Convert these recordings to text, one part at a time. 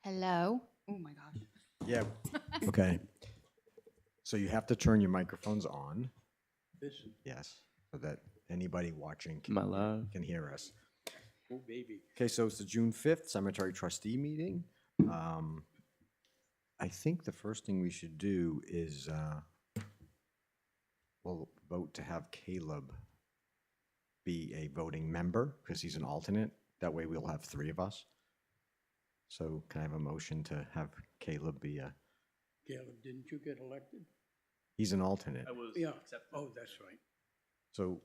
Hello? Oh my gosh. Yeah. Okay. So you have to turn your microphones on. Yes, so that anybody watching My love. can hear us. Oh, baby. Okay, so it's the June 5th Cemetery Trustee meeting. I think the first thing we should do is we'll vote to have Caleb be a voting member because he's an alternate. That way we'll have three of us. So can I have a motion to have Caleb be Caleb, didn't you get elected? he's an alternate. I was Yeah. accepted. Oh, that's right. So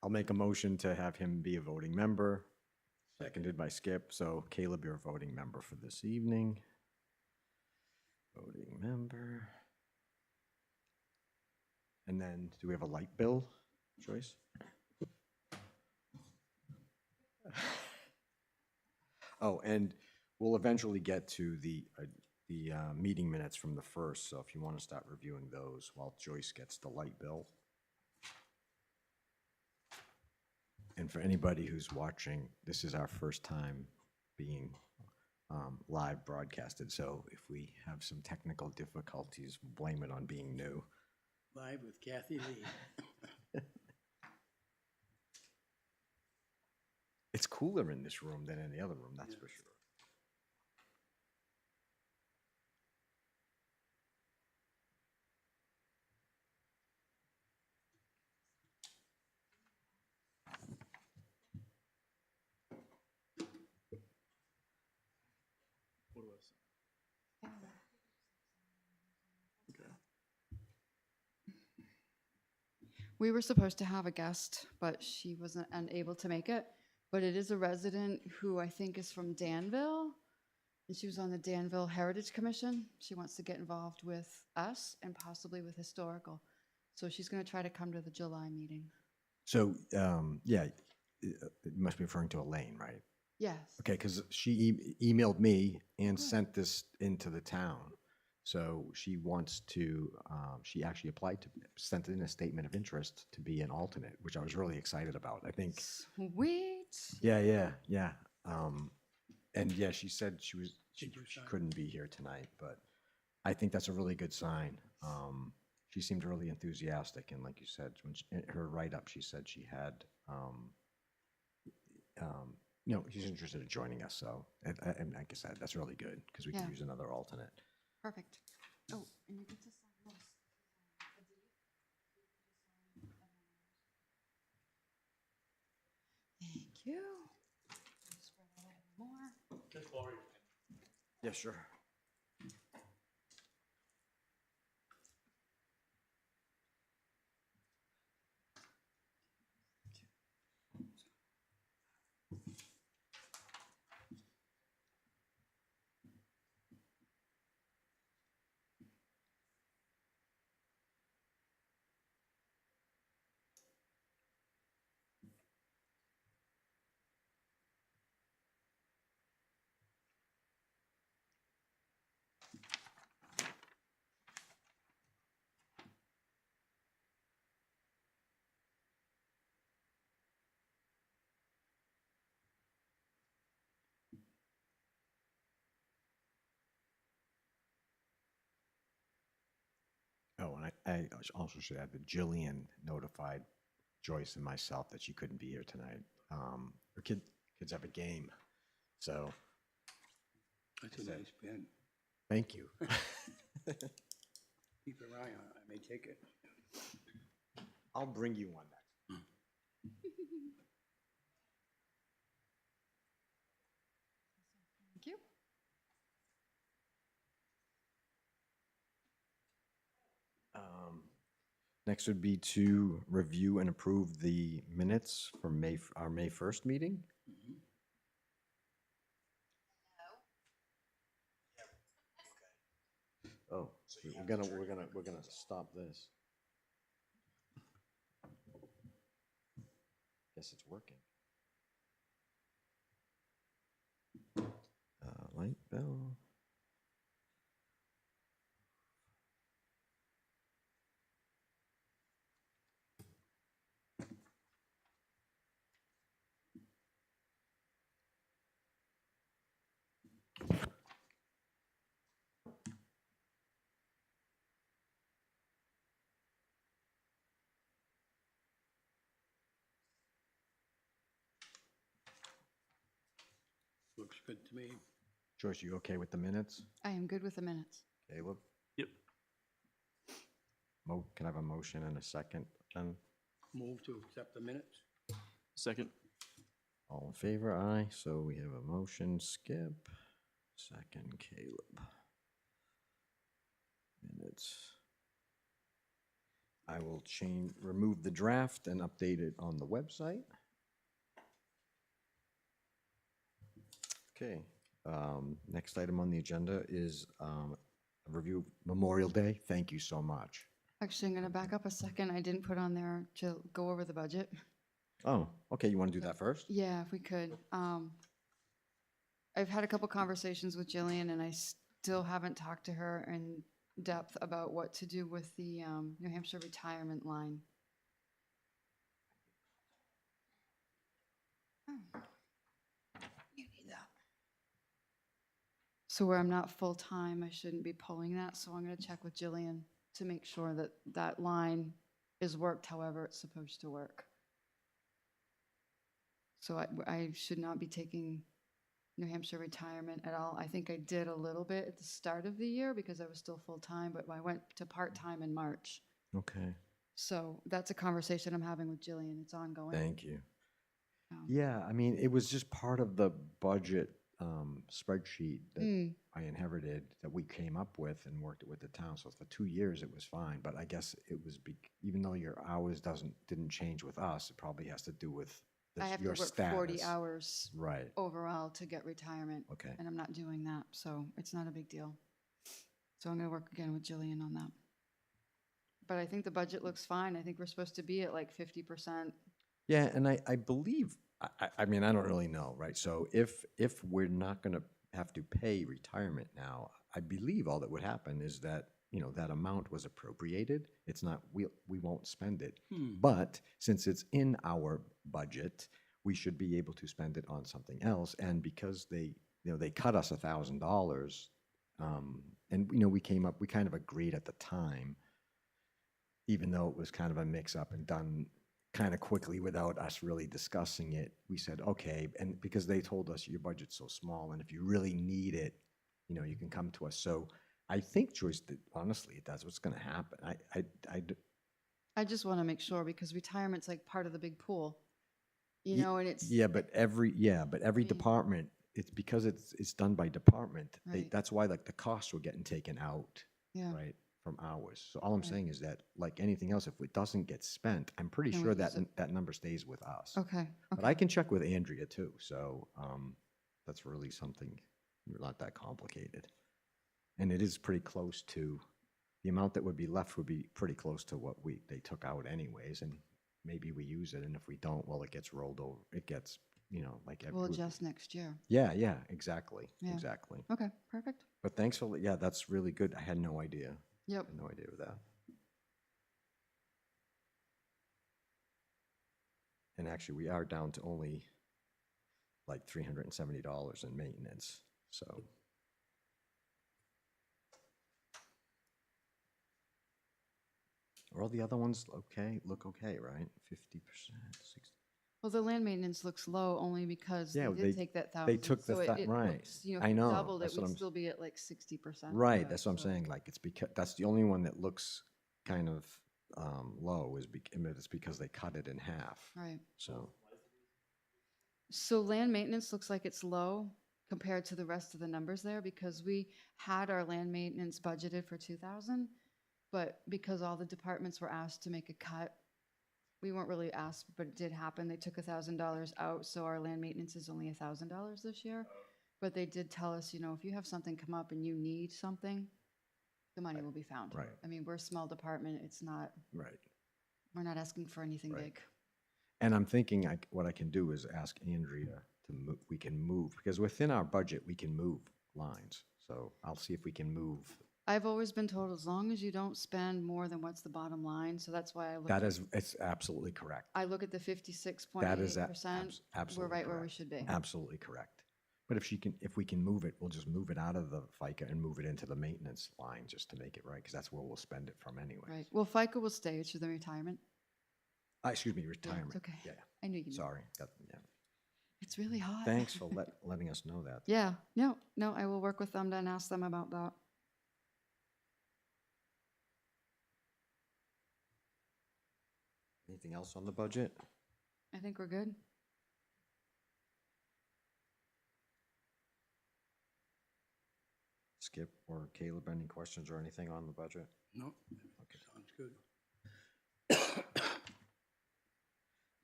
I'll make a motion to have him be a voting member, seconded by Skip. So Caleb, you're a voting member for this evening. Voting member. And then, do we have a light bill, Joyce? Oh, and we'll eventually get to the meeting minutes from the first, so if you want to start reviewing those while Joyce gets the light bill. And for anybody who's watching, this is our first time being live broadcasted, so if we have some technical difficulties, blame it on being new. Live with Kathy Lee. It's cooler in this room than in the other room, that's for sure. What was We were supposed to have a guest, but she wasn't unable to make it. But it is a resident who I think is from Danville, and she was on the Danville Heritage Commission. She wants to get involved with us and possibly with historical. So she's going to try to come to the July meeting. So, yeah, it must be referring to Elaine, right? Yes. Okay, because she emailed me and sent this into the town. So she wants to, she actually applied to, sent in a statement of interest to be an alternate, which I was really excited about. I think, Sweet. yeah. And yeah, she said she Did you sign? couldn't be here tonight, but I think that's a really good sign. She seemed really enthusiastic, and like you said, when in her write-up, she said she had, she's interested in joining us. So, and like I said, that's really good because we Yeah. can use another alternate. Perfect. Oh, and you get to sign this. Thank you. Spread that out more. Just borrow your pen. Yeah, sure. Oh, and I also should add that Jillian notified Joyce and myself that she couldn't be here tonight. Her kids have a game, so That's a nice pen. thank you. Keep your eye on it. I may take it. I'll bring you one next. Thank you. Next would be to review and approve the minutes for our May 1st meeting. Oh, we're gonna stop this. Guess it's working. Light bill. Looks good to me. Joyce, you okay with the minutes? I am good with the minutes. Caleb? Yep. Can I have a motion and a second then? Move to accept the minutes. Second. All in favor? Aye. So we have a motion, Skip. Second, Caleb. Minutes. I will remove the draft and update it on the website. Okay, next item on the agenda is a review of Memorial Day. Thank you so much. Actually, I'm going to back up a second. I didn't put on there to go over the budget. Oh, okay, you want to do that first? Yeah, if we could. I've had a couple conversations with Jillian, and I still haven't talked to her in depth about what to do with the New Hampshire retirement line. Oh. You need that. So where I'm not full-time, I shouldn't be pulling that, so I'm going to check with Jillian to make sure that that line is worked however it's supposed to work. So I should not be taking New Hampshire retirement at all. I think I did a little bit at the start of the year because I was still full-time, but I went to part-time in March. Okay, So that's a conversation I'm having with Jillian. It's ongoing. thank you. Um, Yeah, I mean, it was just part of the budget spreadsheet that Mm, I inherited that we came up with and worked it with the town. So for 2 years, it was fine. But I guess it was, even though your hours didn't change with us, it probably has to do with I have to your work status. 40 hours Right, overall to get retirement, okay. and I'm not doing that, so it's not a big deal. So I'm going to work again with Jillian on that. But I think the budget looks fine. I think we're supposed to be at like 50%. Yeah, and I believe, I mean, I don't really know, right? So if we're not going to have to pay retirement now, I believe all that would happen is that, that amount was appropriated. It's not, we won't spend it. But since it's in our budget, we should be able to spend it on something else. And because they cut us $1,000, and, we kind of agreed at the time, even though it was kind of a mix-up and done kind of quickly without us really discussing it, we said, okay, and because they told us your budget's so small, and if you really need it, you can come to us. So I think, Joyce, that honestly, that's what's going to happen. I just want to make sure because retirement's like part of the big pool, Ye- and it's. Yeah, but every mean- department, it's because it's done by department. Right. That's why like the costs were getting taken out, Yeah. right, from ours. So all I'm Right. saying is that like anything else, if it doesn't get spent, I'm pretty Then we sure use that it. that number stays with us. Okay. But I can check with Andrea too. So that's really something not that complicated. And it is pretty close to, the amount that would be left would be pretty close to what they took out anyways. And maybe we use it. And if we don't, well, it gets rolled over. It gets, like. We'll adjust next year. Yeah, exactly. Yeah. Exactly. Okay, perfect. But thanks for, yeah, that's really good. I had no idea. Yep. I had no idea of that. And actually, we are down to only like $370 in maintenance, so. Are all the other ones okay? Look okay, right? 50%, 60. Well, the land maintenance looks low only because Yeah, they did take that 1,000. they took the so thou- right. looks, if I we know, doubled it, that's what we'd I'm- still be at like 60%. Right, of that's it, what I'm so- saying, like, it's because, that's the only one that looks kind of low it's because they cut it in half, Right. so. So land maintenance looks like it's low compared to the rest of the numbers there because we had our land maintenance budgeted for 2,000, but because all the departments were asked to make a cut, we weren't really asked, but it did happen. They took $1,000 out, so our land maintenance is only $1,000 this year. But they did tell us, if you have something come up and you need something, the money will be found. Right. I mean, we're a small department. It's not, Right. we're not asking for anything Right. big. And I'm thinking what I can do is ask Andrea we can move, because within our budget, we can move lines. So I'll see if we can move. I've always been told as long as you don't spend more than what's the bottom line, so that's why I look That at, is, it's absolutely correct. I look at the That is 56.8%. absolutely We're right where we correct. should be. Absolutely correct. But if we can move it, we'll just move it out of the FICA and move it into the maintenance line just to make it right, because that's where we'll spend it from anyway. Right. Well, FICA will stay. It's for the retirement. Excuse me, Yeah, retirement. it's okay. Yeah, I knew you knew. sorry. Yeah. It's really hot. Thanks for letting us know that. Yeah, no, I will work with them and ask them about that. Anything else on the budget? I think we're good. Skip or Caleb, any questions or anything on the budget? No, Okay. sounds good.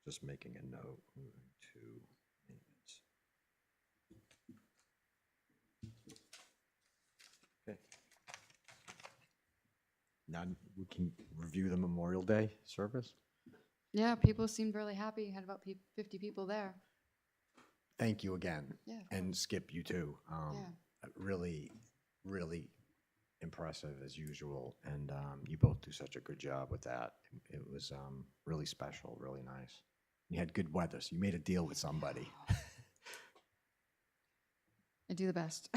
Just making a note, moving to maintenance. Okay. Now we can review the Memorial Day service. Yeah, people seemed really happy. Had about 50 people there. Thank you again. Yeah. And Skip, you too. Yeah. Really, really impressive as usual. And you both do such a good job with that. It was really special, really nice. You had good weather, so you made a deal with somebody. I do the best.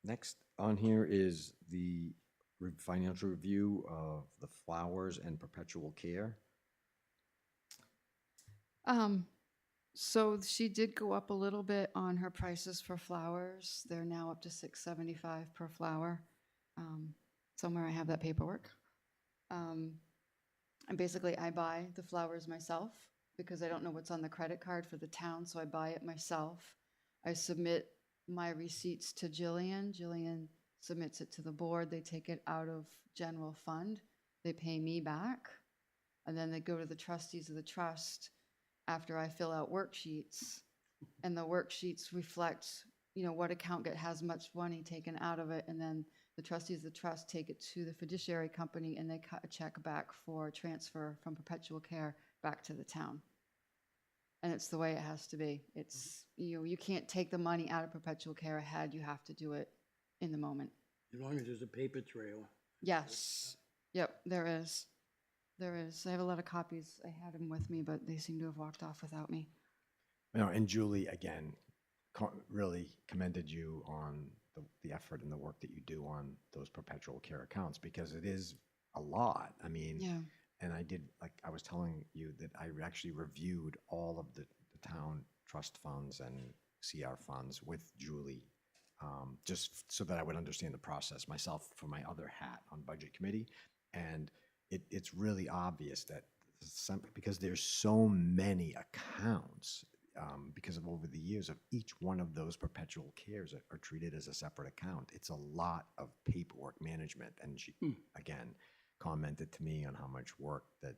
Next on here is the financial review of the flowers and perpetual care. So she did go up a little bit on her prices for flowers. They're now up to $6.75 per flower. Somewhere I have that paperwork. And basically I buy the flowers myself because I don't know what's on the credit card for the town, so I buy it myself. I submit my receipts to Jillian. Jillian submits it to the board. They take it out of general fund. They pay me back. And then they go to the trustees of the trust after I fill out worksheets. And the worksheets reflect, what account has much money taken out of it. And then the trustees of the trust take it to the fiduciary company and they cut a check back for transfer from perpetual care back to the town. And it's the way it has to be. It's, you can't take the money out of perpetual care ahead. You have to do it in the moment. As long as there's a paper trail. Yes. Yep, there is. There is. I have a lot of copies. I had them with me, but they seem to have walked off without me. And Julie, again, really commended you on the effort and the work that you do on those perpetual care accounts, because it is a lot. I mean, Yeah. and I was telling you that I actually reviewed all of the town trust funds and CR funds with Julie, just so that I would understand the process myself for my other hat on budget committee. And it's really obvious that because there's so many accounts, because of over the years of each one of those perpetual cares are treated as a separate account. It's a lot of paperwork management. And she, again, commented to me on how much work that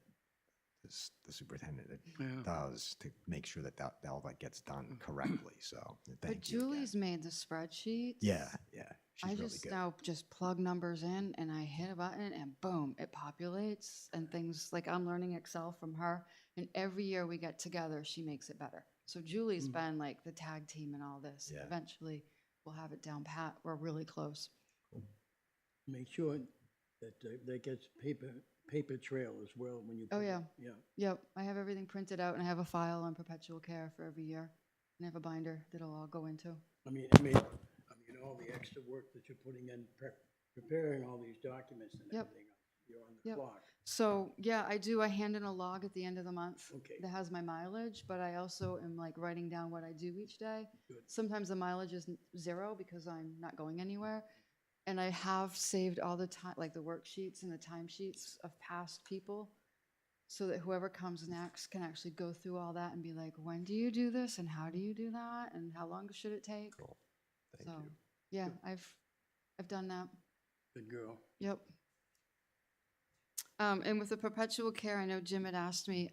the superintendent does to make sure that all that gets done correctly. So thank But you Julie's again. made the spreadsheets. Yeah. She's I really just good. now just plug numbers in and I hit a button and boom, it populates and things like I'm learning Excel from her. And every year we get together, she makes it better. So Julie's been like the tag team and all this. Yeah. Eventually we'll have it down pat. We're really close. Make sure that that gets paper trail as well when you. Oh, put it- yeah. Yeah. Yep. I have everything printed out and I have a file on perpetual care for every year. And I have a binder that'll all go into. I mean, all the extra work that you're putting in preparing all these documents and Yep. everything. You're on the Yep. clock. So yeah, I do. I hand in a log at the end of the month Okay. that has my mileage, but I also am like writing down what I do each day. Good. Sometimes the mileage is 0 because I'm not going anywhere. And I have saved all the time, like the worksheets and the timesheets of past people, so that whoever comes next can actually go through all that and be like, when do you do this and how do you do that and how long should it take? Cool. Thank So you. yeah, I've done that. Good girl. Yep. And with the perpetual care, I know Jim had asked me,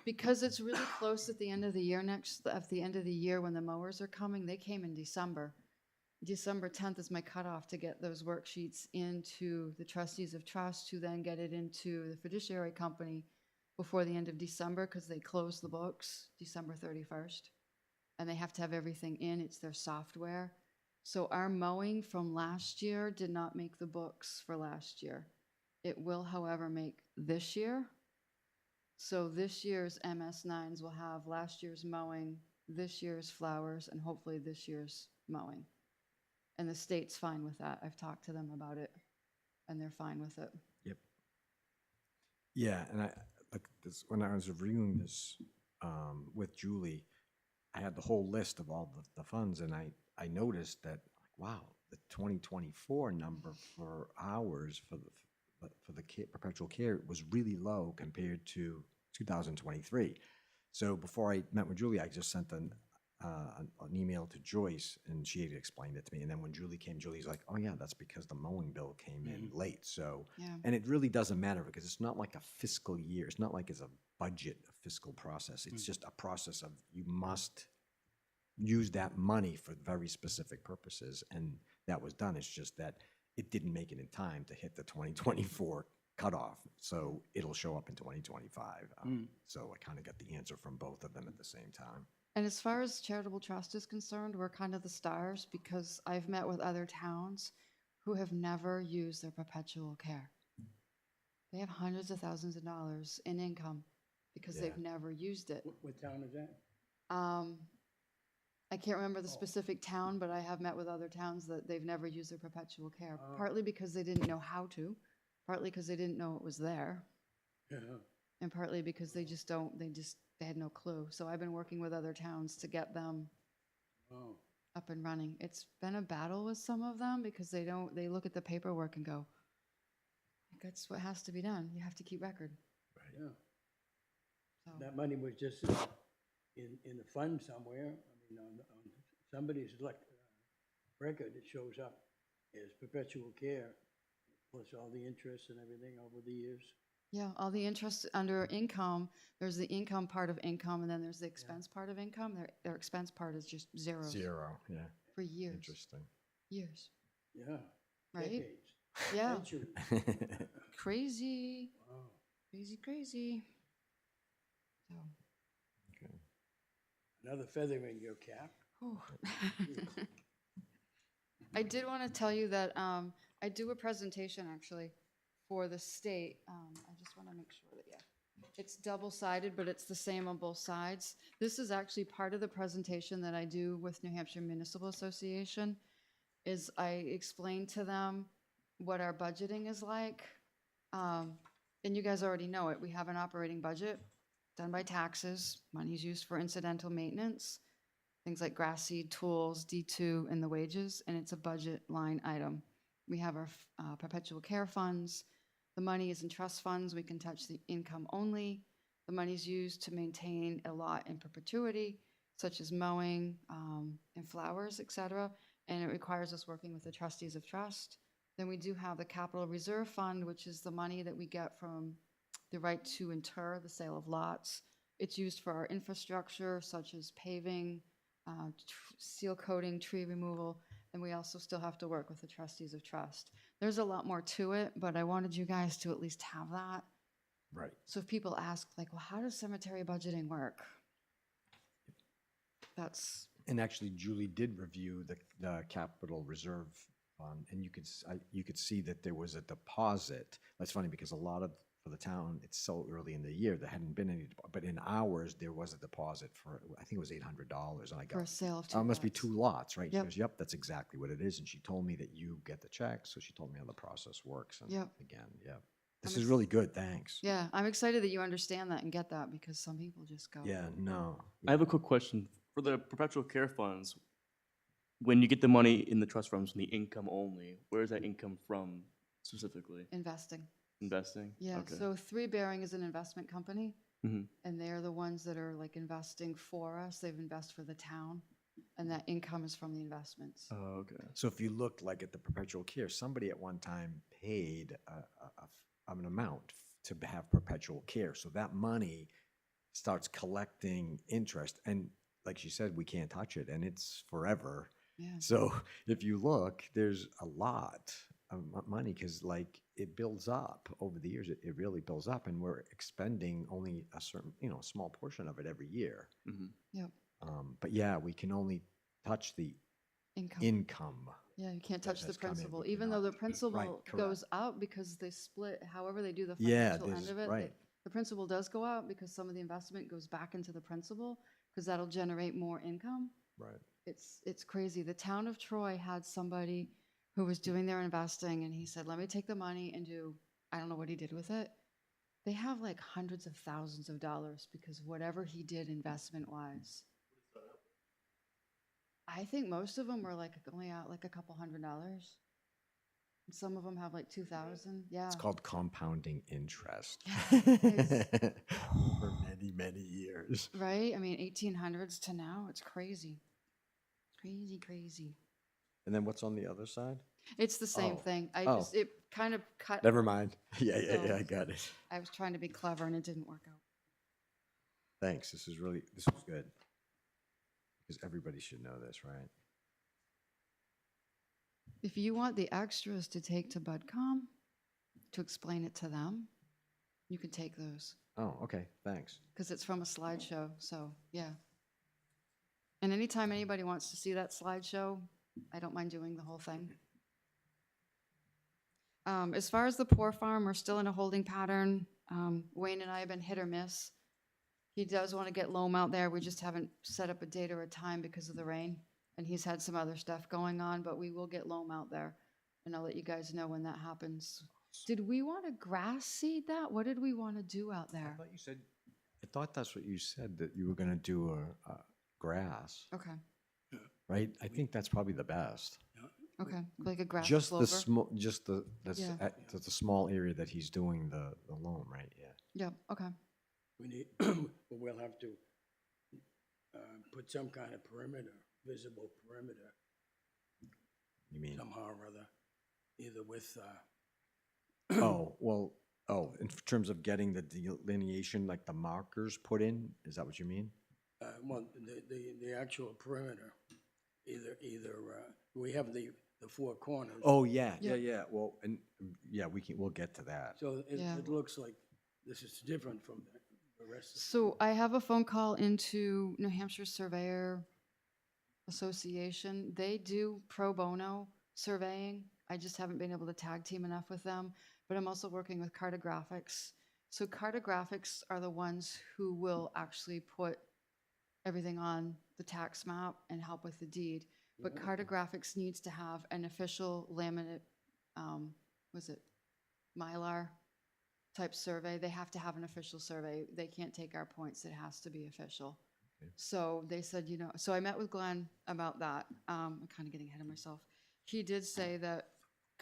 because it's really close at the end of the year at the end of the year when the mowers are coming, they came in December. December 10th is my cutoff to get those worksheets into the trustees of trust, who then get it into the fiduciary company before the end of December, because they close the books December 31st. And they have to have everything in. It's their software. So our mowing from last year did not make the books for last year. It will, however, make this year. So this year's MS9s will have last year's mowing, this year's flowers, and hopefully this year's mowing. And the state's fine with that. I've talked to them about it, and they're fine with it. Yep. Yeah, and like this, when I was reviewing this with Julie, I had the whole list of all the funds, and I noticed that, wow, the 2024 number for hours for the perpetual care was really low compared to 2023. So before I met with Julie, I just sent an email to Joyce, and she had explained it to me. And then when Julie came, Julie's like, "Oh yeah, that's because the mowing bill came in late." So, Yeah. and it really doesn't matter because it's not like a fiscal year. It's not like it's a budget, a fiscal process. It's just a process of you must use that money for very specific purposes, and that was done. It's just that it didn't make it in time to hit the 2024 cutoff, so it'll show up in 2025. So I kind of got the answer from both of them at the same time. And as far as charitable trust is concerned, we're kind of the stars because I've met with other towns who have never used their perpetual care. They have hundreds of thousands of dollars in income because Yeah. they've never used it. What town is that? I can't remember the specific town, but I have met with other towns that they've never used their perpetual care, partly because they didn't know how to, partly because they didn't know it was there, Yeah. and partly because they had no clue. So I've been working with other towns to get them Oh, up and running. It's been a battle with some of them because they look at the paperwork and go, that's what has to be done. You have to keep record. yeah. So, That money was just in the fund somewhere. I mean, on somebody's record, it shows up as perpetual care, plus all the interest and everything over the years. yeah, all the interest under income, there's the income part of income, and then there's the expense part of income. Their expense part is just zeros Zero, yeah. for years. Interesting. Years. Yeah. Right? Decades. Yeah. Centuries. Crazy. Wow. Crazy. So, Okay. Another feather in your cap. whew. I did want to tell you that I do a presentation actually for the state. I just want to make sure that, yeah, it's double-sided, but it's the same on both sides. This is actually part of the presentation that I do with New Hampshire Municipal Association, is I explain to them what our budgeting is like. And you guys already know it. We have an operating budget done by taxes. Money's used for incidental maintenance, things like grass seed, tools, D2, and the wages, and it's a budget line item. We have our perpetual care funds. The money is in trust funds. We can touch the income only. The money's used to maintain a lot in perpetuity, such as mowing and flowers, etc. And it requires us working with the trustees of trust. Then we do have the capital reserve fund, which is the money that we get from the right to inter, the sale of lots. It's used for our infrastructure, such as paving, seal coating, tree removal, and we also still have to work with the trustees of trust. There's a lot more to it, but I wanted you guys to at least have that. Right. So if people ask, like, well, how does cemetery budgeting work? That's, And actually, Julie did review the capital reserve fund, and you could see that there was a deposit. That's funny because a lot of, for the town, it's so early in the year, there hadn't been any, but in ours, there was a deposit for, I think it was $800, and I for a got, sale of oh, it must be lots. 2 lots, right? She Yep. goes, yep, that's exactly what it is, and she told me that you get the check, so she told me how the process works, and Yep. again, yeah. This I'm is ex- really good, thanks. Yeah, I'm excited that you understand that and get that, because some people just go. Yeah, no. I have a quick question. For the perpetual care funds, when you get the money in the trust funds from the income only, where is that income from specifically? Investing. Investing? Yeah, Okay. so Three Bearing is an investment company, Mhm. and they're the ones that are like investing for us. They've invested for the town, and that income is from the investments. Oh, okay. So if you look like at the perpetual care, somebody at one time paid an amount to have perpetual care. So that money starts collecting interest. And like she said, we can't touch it and it's forever. Yeah. So if you look, there's a lot of money because like it builds up over the years. It really builds up and we're expending only a certain, small portion of it every year. Mhm. Yep. But yeah, we can only touch the Income. income. Yeah, you can't that touch the has come in, principal, we even though cannot- the principal correct. goes up because they split, however they do the Yeah, financial end there's- of it. right. The principal does go up because some of the investment goes back into the principal because that'll generate more income. Right. It's crazy. The town of Troy had somebody who was doing their investing and he said, let me take the money and do, I don't know what he did with it. They have like hundreds of thousands of dollars because whatever he did investment wise. I think most of them were like only out like a couple $100. Some of them have like 2,000. Yeah. It's called compounding interest. Yeah, it is. Over many, many years. Right? I mean, 1800s to now, it's crazy. Crazy, crazy. And then what's on the other side? It's the same Oh. thing. Oh. It kind of cut. Never mind. Yeah, So- I got it. I was trying to be clever and it didn't work out. Thanks. This was good. Because everybody should know this, right? If you want the extras to take to BudCom to explain it to them, you can take those Oh, okay. Thanks. because it's from a slideshow. So, yeah. And anytime anybody wants to see that slideshow, I don't mind doing the whole thing. As far as the poor farm, we're still in a holding pattern. Wayne and I have been hit or miss. He does want to get loam out there. We just haven't set up a date or a time because of the rain. And he's had some other stuff going on, but we will get loam out there. And I'll let you guys know when that happens. Did we want to grass seed that? What did we want to do out there? I thought that's what you said, that you were going to do a grass, Okay, right? I think that's probably the best. okay, like a grass Just clover? the small, just the Yeah. the small area that he's doing the loam, right? Yeah. Yep, okay. We need, we'll have to put some kind of perimeter, visible perimeter You mean? somehow or other, either with, Oh, well, in terms of getting the delineation, like the markers put in, is that what you mean? well, the actual perimeter, either, we have the four corners. Oh, yeah, Yep. Well, and yeah, we'll get to that. So Yeah. it looks like this is different from the rest of So I have a phone call into New Hampshire Surveyor Association. They do pro bono surveying. I just haven't been able to tag team enough with them, but I'm also working with cartographics. So cartographics are the ones who will actually put everything on the tax map and help with the deed. But cartographics needs to have an official laminate, was it Mylar type survey? They have to have an official survey. They can't take our points. It has to be official. Okay. So they said, so I met with Glenn about that. I'm kind of getting ahead of myself. He did say that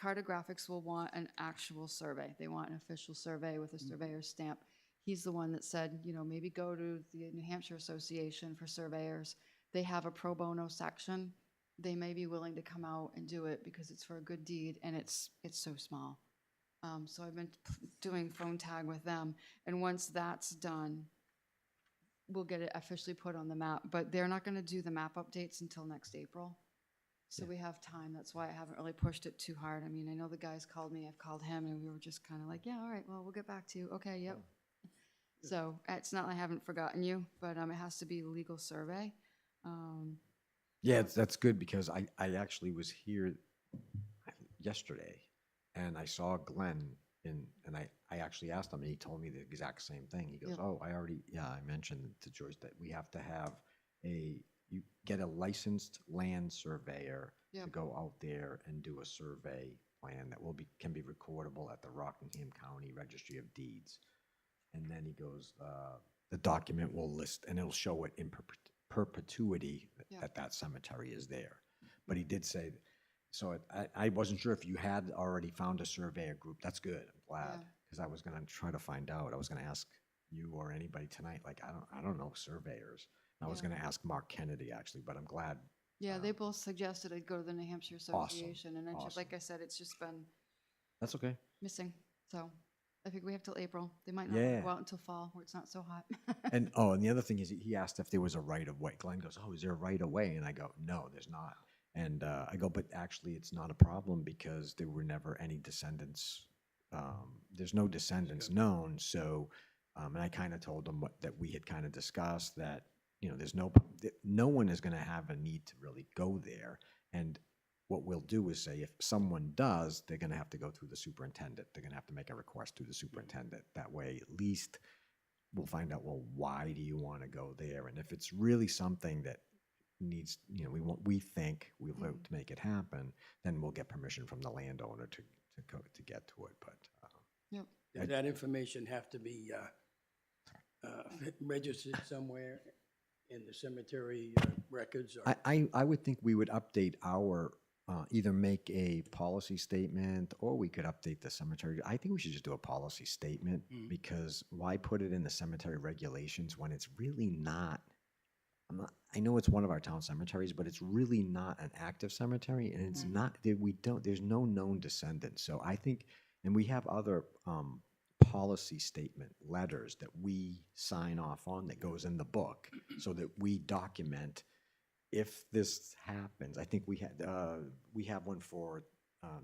cartographics will want an actual survey. They want an official survey with a surveyor's stamp. He's the one that said, maybe go to the New Hampshire Association for Surveyors. They have a pro bono section. They may be willing to come out and do it because it's for a good deed and it's so small. So I've been doing phone tag with them, and once that's done, we'll get it officially put on the map. But they're not going to do the map updates until next April. So we have time. That's why I haven't really pushed it too hard. I mean, I know the guys called me, I've called him, and we were just kind of like, yeah, all right, well, we'll get back to you. Okay, yep. So it's not like I haven't forgotten you, but it has to be a legal survey. Yeah, that's good because I actually was here yesterday and I saw Glenn and I actually asked him and he told me the exact same thing. He goes, Yep. oh, I mentioned to Joyce that we have to have you get a licensed land surveyor to Yep. go out there and do a survey plan that can be recordable at the Rockingham County Registry of Deeds. And then he goes, the document will list and it'll show it in perpetuity Yeah. that cemetery is there. But he did say, so I wasn't sure if you had already found a surveyor group. That's good. I'm glad. Yeah. Because I was going to try to find out. I was going to ask you or anybody tonight, like, I don't know surveyors. And I was Yeah. going to ask Mark Kennedy actually, but I'm glad. Yeah, they both suggested I'd go to the New Hampshire Association, and Awesome. like I said, it's just been That's okay. missing. So I think we have till April. They might not Yeah. go out until fall where it's not so hot. And the other thing is he asked if there was a right of way. Glenn goes, oh, is there a right of way? And I go, no, there's not. And I go, but actually it's not a problem because there were never any descendants. There's no descendants known. So, and I kind of told him that we had kind of discussed that, there's no one is going to have a need to really go there. And what we'll do is say if someone does, they're going to have to go through the superintendent. They're going to have to make a request to the superintendent. That way, at least we'll find out, well, why do you want to go there? And if it's really something that needs, we think we vote to make it happen, then we'll get permission from the landowner to get to it. But Yep. Does that information have to be registered somewhere in the cemetery records? Or I would think we would update our, either make a policy statement or we could update the cemetery. I think we should just do a policy statement because why put it in the cemetery regulations when it's really not, I know it's one of our town cemeteries, but it's really not an active cemetery and it's not, there's no known descendants. So I think, and we have other, policy statement letters that we sign off on that goes in the book so that we document if this happens. I think we have one for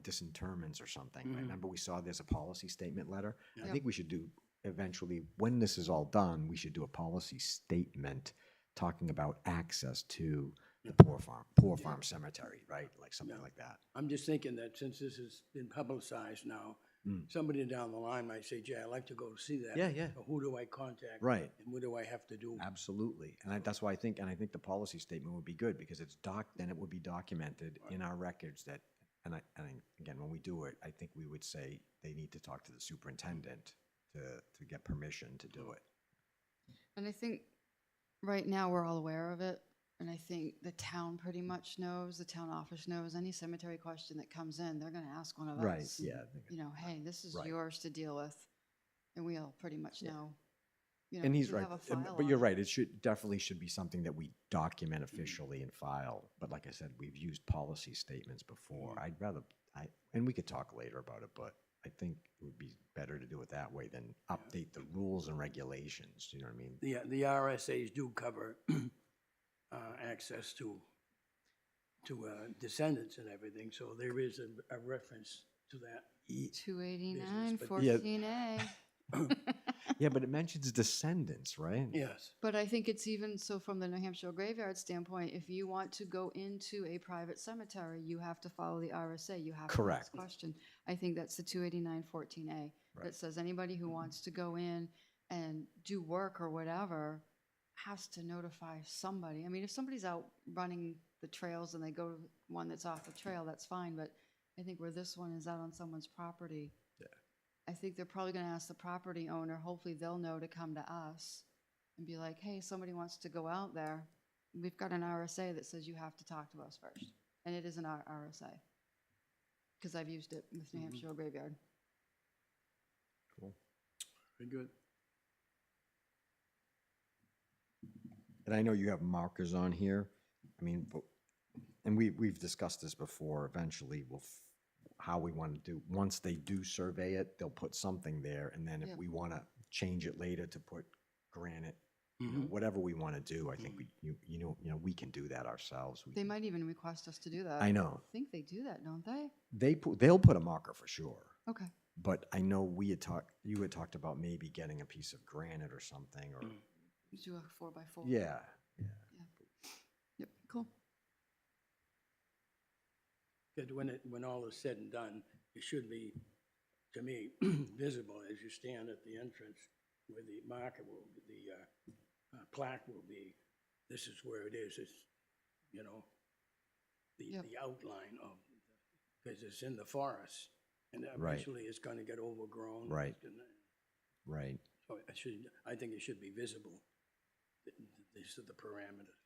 disinterments or something. Remember we saw there's a policy statement letter. I think we should do eventually, when this is all done, we should do a policy statement talking about access to the Poor Farm Cemetery, right? Like something like that. I'm just thinking that since this has been publicized now, somebody down the line might say, Jay, I'd like to go see that. Yeah, yeah. So who do I contact? Right. And what do I have to do? Absolutely. And that's why I think the policy statement would be good because then it would be documented in our records that, and again, when we do it, I think we would say they need to talk to the superintendent to get permission to do it. And I think right now we're all aware of it. And I think the town pretty much knows, the town office knows, any cemetery question that comes in, they're gonna ask one of us. Right, yeah. You know, hey, this is Right. yours to deal with. And we all pretty much know. You know, And he's we right. have a file But on you're it. right. It definitely should be something that we document officially and file. But like I said, we've used policy statements before. And we could talk later about it, but I think it would be better to do it that way than update the rules and regulations. You know what I mean? The RSAs do cover access to descendants and everything, so there is a reference to that. 289, but- Yeah. 14A. Yeah, but it mentions descendants, right? Yes. But I think it's even, so from the New Hampshire graveyard standpoint, if you want to go into a private cemetery, you have to follow the RSA, you have to Correct. ask question. I think that's the 289, 14A. That says anybody who wants to go in and do work or whatever has to notify somebody. I mean, if somebody's out running the trails and they go to one that's off the trail, that's fine, but I think where this one is out on someone's property, I think they're probably gonna ask the property owner, hopefully they'll know to come to us and be like, hey, somebody wants to go out there. We've got an RSA that says you have to talk to us first. And it is an RSA. Because I've used it with New Hampshire Graveyard. Cool. Very good. And I know you have markers on here. I mean, and we've discussed this before. Eventually, how we want to do, once they do survey it, they'll put something there. And then if Yeah. we want to change it later to put granite, you know, whatever we want to do, I think we can do that ourselves. They might even request us to do that. I know. I think they do that, don't they? They'll put a marker for sure. Okay. But I know you had talked about maybe getting a piece of granite or something, or Do a 4x4. yeah. Yep, cool. Because when all is said and done, it should be, to me, visible as you stand at the entrance where the marker will, the plaque will be. This is where it is. It's, you know, Yep. the outline of, because it's in the forest, and Right. eventually it's going to get overgrown. Right. And, Right. so I think it should be visible. These are the parameters.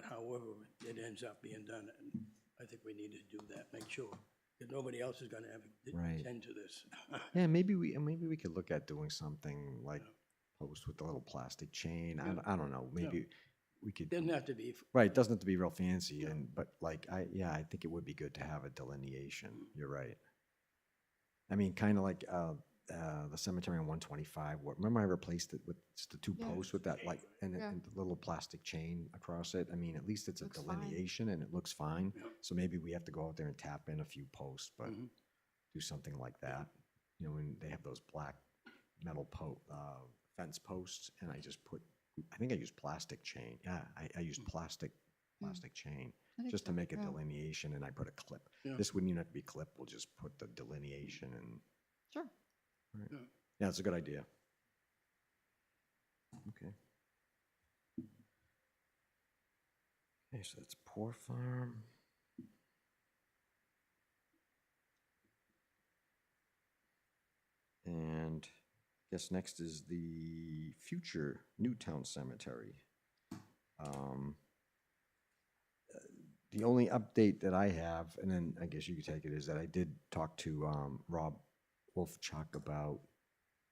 However it ends up being done, and I think we need to do that, make sure, because nobody else is gonna have to Right. attend to this. Yeah, maybe we could look at doing something like post with the little plastic chain. I don't know. Maybe we could. Doesn't have to be, Right, it doesn't have to be real fancy, but like I think it would be good to have a delineation. You're right. I mean, kind of like the cemetery on 125. Remember I replaced it with just the two Yeah. posts with that and Yeah. the little plastic chain across it. I mean, at least it's a Looks fine. delineation and it looks fine. Yeah. So maybe we have to go out there and tap in a few posts, but do something like that. You know, when they have those black metal fence posts, and I think I used plastic chain. Yeah, I used plastic chain I think just to so, make a yeah. delineation, and I put a clip. Yeah. This wouldn't even have to be clip. We'll just put the delineation and. Sure. Yeah, it's a good idea. Okay. Okay, so that's Poor Farm. Guess next is the future Newtown Cemetery. The only update that I have, and then I guess you could take it, is that I did talk to Rob Wolfchuk about,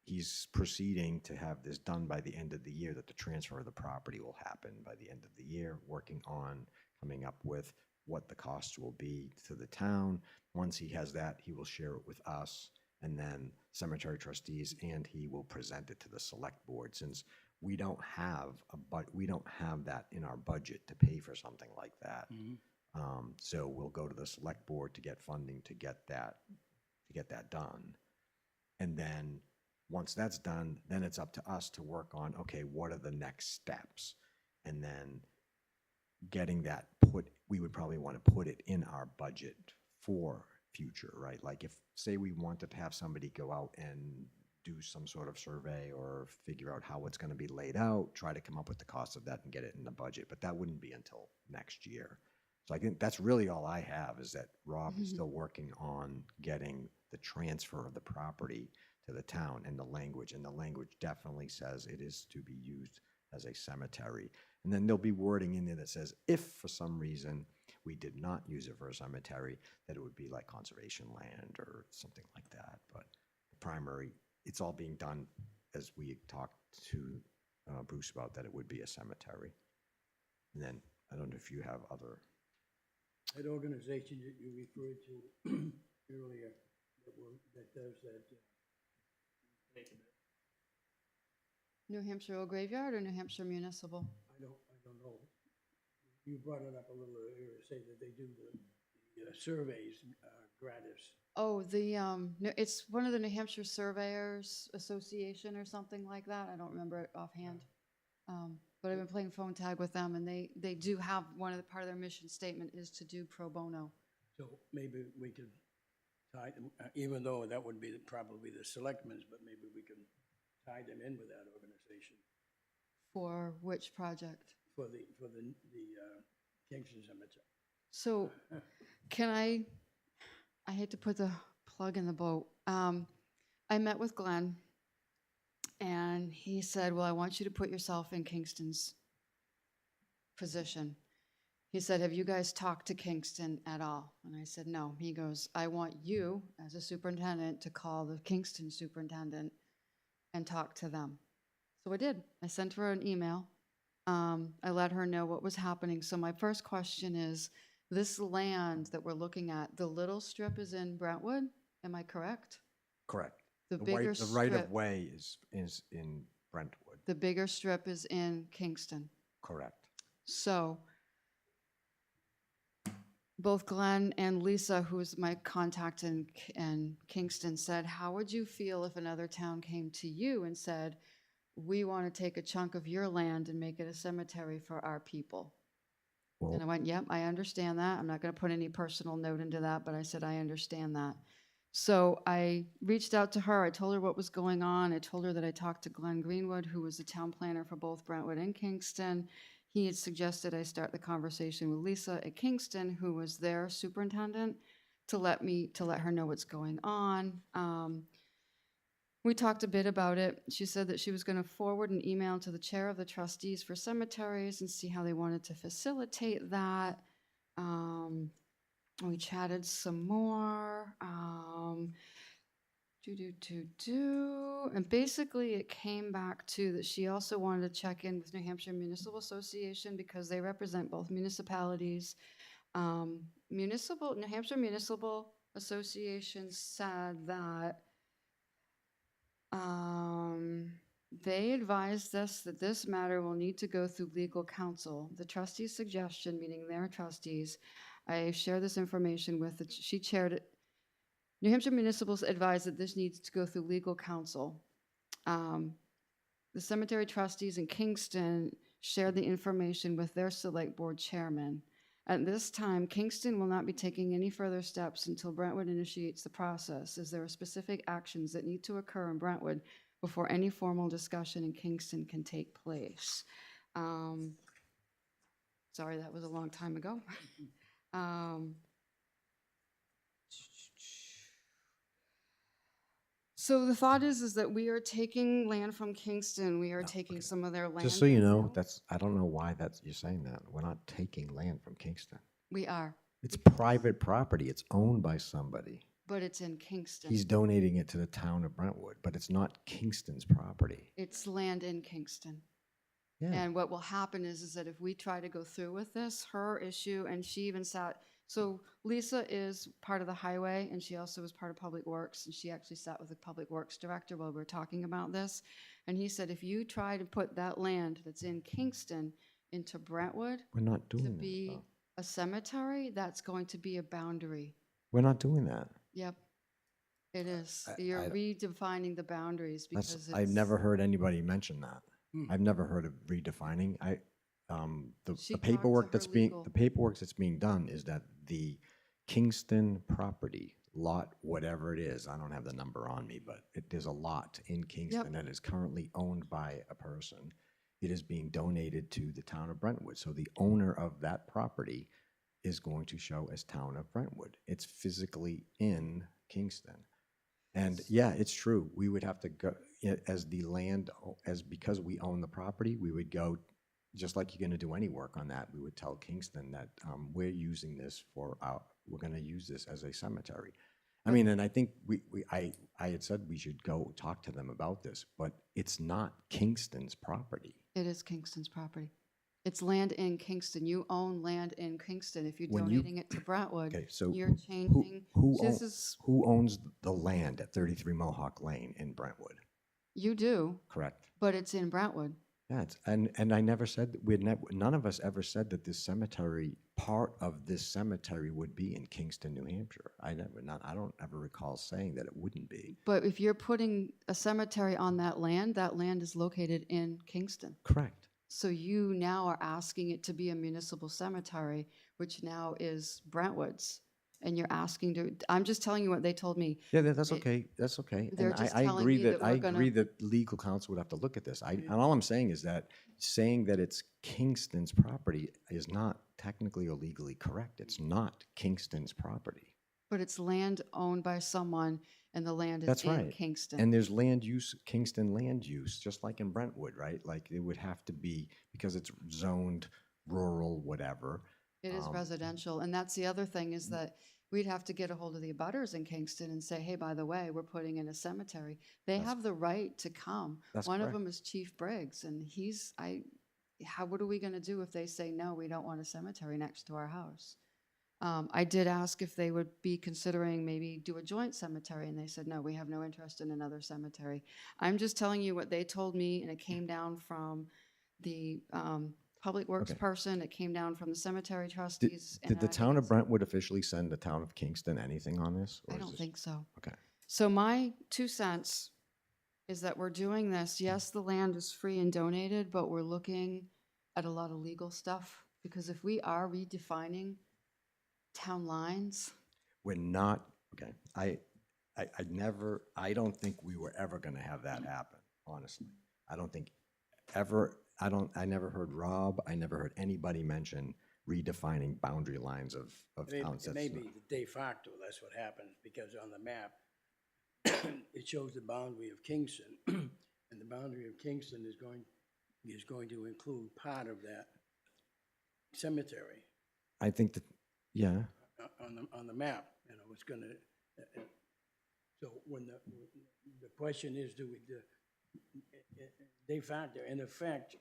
he's proceeding to have this done by the end of the year, that the transfer of the property will happen by the end of the year, working on coming up with what the costs will be to the town. Once he has that, he will share it with us and then cemetery trustees, and he will present it to the select board. Since we don't have we don't have that in our budget to pay for something like that. So we'll go to the select board to get funding to get that done. And then once that's done, then it's up to us to work on, okay, what are the next steps? And then getting that we would probably want to put it in our budget for future, right? Like if, say we wanted to have somebody go out and do some sort of survey or figure out how it's going to be laid out, try to come up with the cost of that and get it in the budget, but that wouldn't be until next year. So I think that's really all I have, is that Rob is still working on getting the transfer of the property to the town, and the language definitely says it is to be used as a cemetery. And then there'll be wording in there that says, if for some reason we did not use it for a cemetery, that it would be like conservation land or something like that. But the primary, it's all being done as we talked to Bruce about, that it would be a cemetery. And then I don't know if you have other. That organization that you referred to earlier, that does that, New Hampshire Old Graveyard or New Hampshire Municipal? I don't know. You brought it up a little earlier, say that they do the surveys gratis. Oh, it's one of the New Hampshire Surveyors Association or something like that. I don't remember it offhand. But I've been playing phone tag with them, and they do have, part of their mission statement is to do pro bono. So maybe we could tie them, even though that would be probably the selectmen's, but maybe we can tie them in with that organization For which project? for the Kingston Cemetery. So can I hate to put the plug in the boat. I met with Glenn, and he said, well, I want you to put yourself in Kingston's position. He said, have you guys talked to Kingston at all? And I said, no. He goes, I want you as a superintendent to call the Kingston superintendent and talk to them. So I did. I sent her an email. I let her know what was happening. So my first question is, this land that we're looking at, the little strip is in Brentwood, am I correct? Correct. The The bigger right of strip, way is in Brentwood. the bigger strip is in Kingston. Correct. So both Glenn and Lisa, who's my contact in Kingston, said, how would you feel if another town came to you and said, we want to take a chunk of your land and make it a cemetery for our people? Well, And I went, yep, I understand that. I'm not going to put any personal note into that, but I said, I understand that. So I reached out to her. I told her what was going on. I told her that I talked to Glenn Greenwood, who was the town planner for both Brentwood and Kingston. He had suggested I start the conversation with Lisa at Kingston, who was their superintendent, to let her know what's going on. We talked a bit about it. She said that she was going to forward an email to the chair of the trustees for cemeteries and see how they wanted to facilitate that. We chatted some more. And basically it came back to that she also wanted to check in with New Hampshire Municipal Association because they represent both municipalities. New Hampshire Municipal Association said that they advised us that this matter will need to go through legal counsel. The trustees' suggestion, meaning their trustees, I share this information with, she chaired it. New Hampshire Municipals advised that this needs to go through legal counsel. The cemetery trustees in Kingston shared the information with their select board chairman. At this time, Kingston will not be taking any further steps until Brentwood initiates the process, as there are specific actions that need to occur in Brentwood before any formal discussion in Kingston can take place. Sorry, that was a long time ago. So the thought is that we are taking land from Kingston. We are No, taking okay. some of their land. Just so you right know, now. I don't know why you're saying that. We're not taking land from Kingston. We are, It's private property. It's owned by somebody. but it's in Kingston. He's donating it to the town of Brentwood, but it's not Kingston's property. It's land in Kingston. Yeah. And what will happen is that if we try to go through with this, her issue, and she even sat, so Lisa is part of the highway, and she also is part of Public Works, and she actually sat with the Public Works director while we were talking about this. And he said, if you try to put that land that's in Kingston into Brentwood We're not to doing that, be though. a cemetery, that's going to be a boundary. We're not doing that. Yep, it is. I- You're I- redefining the boundaries because it's. I've never heard anybody mention that. Hmm. I've never heard of redefining. She The talked to paperwork her that's being, legal- the paperwork that's being done is that the Kingston property, lot, whatever it is, I don't have the number on me, but there's a lot in Kingston that is currently owned by a person. It is being donated to the town of Brentwood. So the owner of that property is going to show as town of Brentwood. It's physically in Kingston. And yeah, it's true. We would have to go, as the land, because we own the property, we would go, just like you're going to do any work on that, we would tell Kingston that we're using this we're going to use this as a cemetery. I mean, and I think I had said we should go talk to them about this, but it's not Kingston's property. It is Kingston's property. It's land in Kingston. You own land in Kingston. If you're When you- donating it to Brentwood, Okay, so you're changing. This is, who owns the land at 33 Mohawk Lane in Brentwood? you do, Correct. but it's in Brentwood. Yeah, and I never said, none of us ever said that this cemetery, part of this cemetery would be in Kingston, New Hampshire. I don't ever recall saying that it wouldn't be. But if you're putting a cemetery on that land is located in Kingston. Correct. So you now are asking it to be a municipal cemetery, which now is Brentwood's. And you're asking I'm just telling you what they told me. Yeah, that's It- okay, that's okay. they're And just I telling agree me that, that I we're gonna- agree that legal counsel would have to look at this. And all I'm saying is that saying that it's Kingston's property is not technically or legally correct. It's not Kingston's property. But it's land owned by someone, and the land is That's in right. Kingston. And there's land use, Kingston land use, just like in Brentwood, right? Like it would have to be, because it's zoned rural, whatever. It is residential, and that's the other thing is that we'd have to get a hold of the abutters in Kingston and say, hey, by the way, we're putting in a cemetery. They have the right to come. That's One of correct. them is Chief Briggs, and what are we gonna do if they say, no, we don't want a cemetery next to our house? I did ask if they would be considering maybe do a joint cemetery, and they said, no, we have no interest in another cemetery. I'm just telling you what they told me, and it came down from the Public Works Okay. person, it came down from the Cemetery Trustees. Did and the I think town of it's- Brentwood officially send the town of Kingston anything on this? or I is don't this- think so. Okay. So my 2 cents is that we're doing this, yes, the land is free and donated, but we're looking at a lot of legal stuff, because if we are redefining town lines, We're not, okay, I don't think we were ever gonna have that happen, honestly. I don't think ever, I never heard Rob, I never heard anybody mention redefining boundary lines of towns. It may be the de facto, that's what happens, because on the map, it shows the boundary of Kingston, and the boundary of Kingston is going to include part of that cemetery I think that, yeah, on the map, it's gonna, so when the question is, de facto, in effect,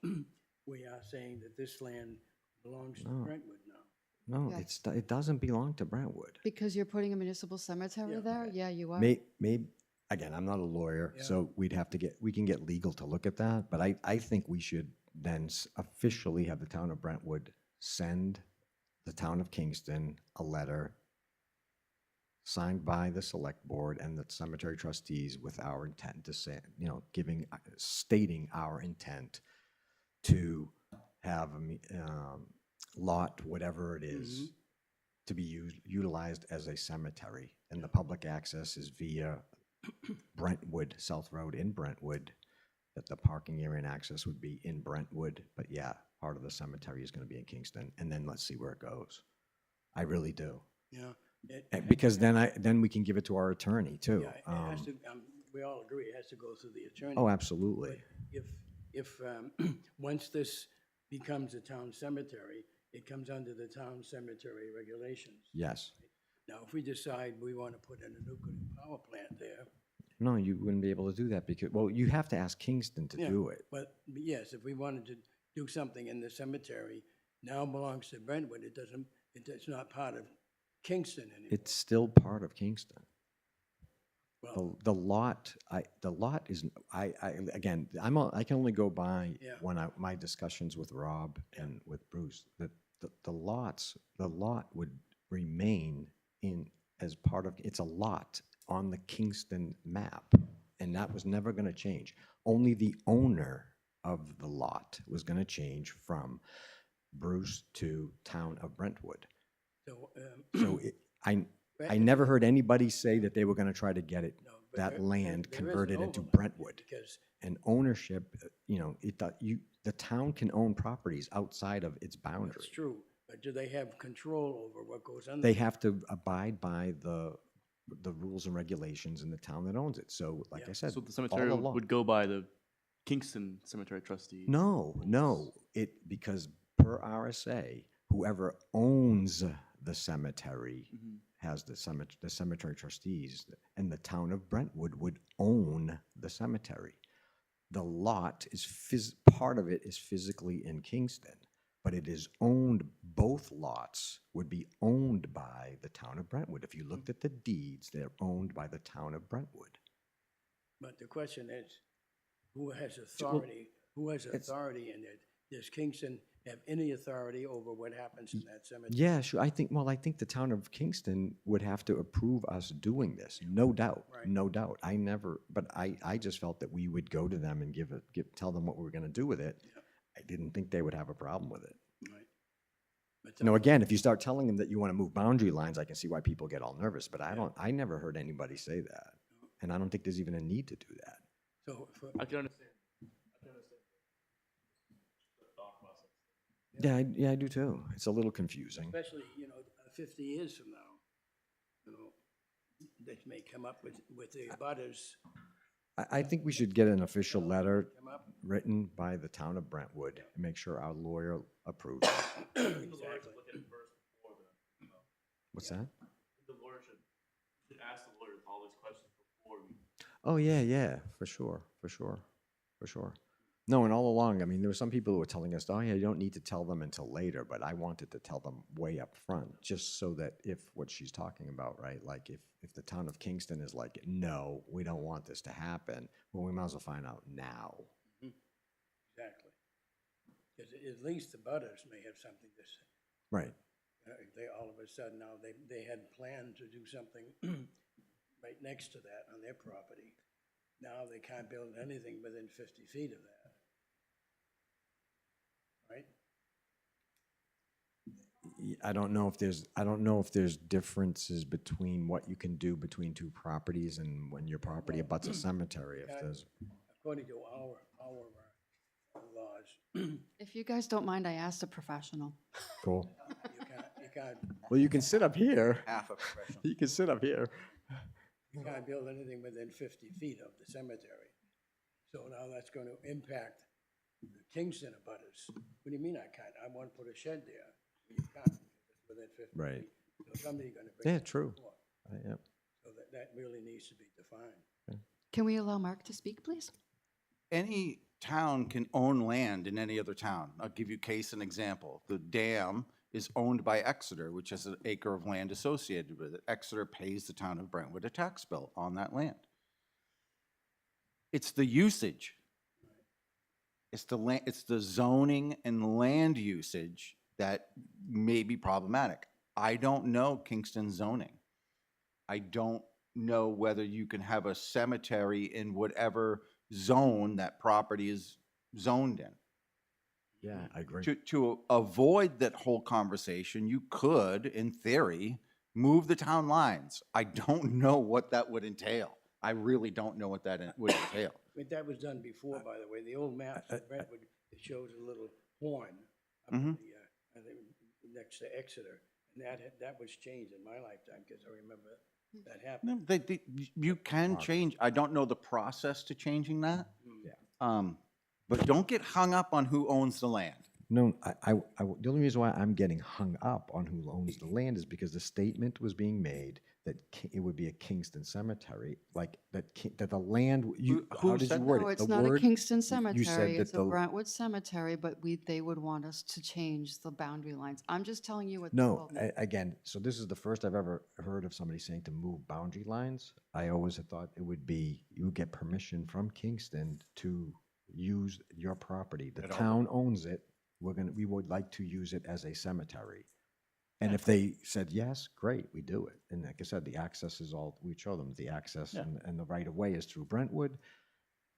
we are saying that this land belongs to No. Brentwood now. no, Yes. it doesn't belong to Brentwood. because you're putting a municipal cemetery Yeah. there? Yeah, you are. Maybe, again, I'm not a lawyer, Yeah. so we can get legal to look at that, but I think we should then officially have the town of Brentwood send the town of Kingston a letter signed by the select board and the cemetery trustees with our intent to say, stating our intent to have a lot, whatever it is, to be utilized as a cemetery. And the public access is via Brentwood, South Road in Brentwood, that the parking area and access would be in Brentwood. But yeah, part of the cemetery is going to be in Kingston. And then let's see where it goes. I really do. Yeah. Because then we can give it to our attorney too. Yeah, it has to, we all agree it has to go through the attorney. Oh, absolutely. If, once this becomes a town cemetery, it comes under the town cemetery regulations. Yes. Now, if we decide we want to put in a nuclear power plant there. No, you wouldn't be able to do that because, well, you have to ask Kingston to Yeah, do it. But yes, if we wanted to do something in the cemetery, now belongs to Brentwood, it's not part of Kingston anymore. It's still part of Kingston. Well, The lot is, again, I can only go by Yeah. my discussions with Rob and with Bruce, that the lot would remain as part of, it's a lot on the Kingston map, and that was never gonna change. Only the owner of the lot was gonna change from Bruce to Town of Brentwood. so, So I never heard anybody say that they were gonna try to get it, no, but that there- land there is an converted into overlap Brentwood. Because, And ownership, the town can own properties outside of its boundary. that's true, but do they have control over what goes under? They have to abide by the rules and regulations in the town that owns it. So, like I said, So the all cemetery along. would go by the Kingston Cemetery Trustees? No, because per RSA, whoever owns the cemetery Mhm. has the cemetery trustees, and the town of Brentwood would own the cemetery. The lot is part of it is physically in Kingston, but it is owned, both lots would be owned by the town of Brentwood. If you looked at the deeds, they're owned by the town of Brentwood. But the question is, who has authority, in it? Does Kingston have any authority over what happens in that cemetery? Yeah, sure. I think the town of Kingston would have to approve us doing this, no doubt, Right. no doubt. I just felt that we would go to them and tell them what we were gonna do with it. Yeah. I didn't think they would have a problem with it. Right. But No, again, if you start telling them that you wanna move boundary lines, I can see why people get all nervous, but I never heard anybody say that. And I don't think there's even a need to do that. So, I can understand. Yeah, I do too. It's a little confusing. especially, 50 years from now, that may come up with the butters, I think we should get an official letter come up. written by the town of Brentwood and make sure our lawyer approves it. Exactly. What's that? The lawyer should ask the lawyers all these questions before we. Oh, yeah, for sure. No, and all along, I mean, there were some people who were telling us, oh, yeah, you don't need to tell them until later, but I wanted to tell them way up front, just so that if what she's talking about, right, like if the town of Kingston is like, no, we don't want this to happen, well, we might as well find out now. Exactly. Because at least the butters may have something to say. Right. They, all of a sudden now, they had planned to do something right next to that on their property. Now they can't build anything within 50 feet of that. Right? I don't know if there's differences between what you can do between two properties and when your property abuts a cemetery, if there's. According to our laws, If you guys don't mind, I asked a professional. Cool. you can't, Well, you can sit up here. Half a professional. You can sit up here. you can't build anything within 50 feet of the cemetery. So now that's going to impact the Kingston abutters. What do you mean I can't? I want to put a shed there. You can't, because it's within 50 Right. feet. So somebody's going to bring Yeah, it true. before. Yeah. So that really needs to be defined. Can we allow Mark to speak, please? Any town can own land in any other town. I'll give you case and example. The dam is owned by Exeter, which has an acre of land associated with it. Exeter pays the town of Brentwood a tax bill on that land. It's the usage. It's the zoning and land usage that may be problematic. I don't know Kingston zoning. I don't know whether you can have a cemetery in whatever zone that property is zoned in. Yeah, I agree. To avoid that whole conversation, you could, in theory, move the town lines. I don't know what that would entail. I really don't know what that would entail. But that was done before, by the way. The old maps of Brentwood, it shows a little horn up Mhm. I think next to Exeter. And that was changed in my lifetime, because I remember that happened. No, you can change, I don't know the process to changing that. Yeah. But don't get hung up on who owns the land. No, the only reason why I'm getting hung up on who owns the land is because the statement was being made that it would be a Kingston cemetery, like that the land, Who how did you said word No, it? it's The not a word- Kingston you cemetery, said that it's a the- Brentwood cemetery, but they would want us to change the boundary lines. I'm just telling you what they No, told me. again, so this is the first I've ever heard of somebody saying to move boundary lines. I always had thought it would be, you would get permission from Kingston to use your property. The At all. town owns it. We would like to use it as a cemetery. And if they said yes, great, we do it. And like I said, the access is all, we show them the access Yeah. and the right of way is through Brentwood.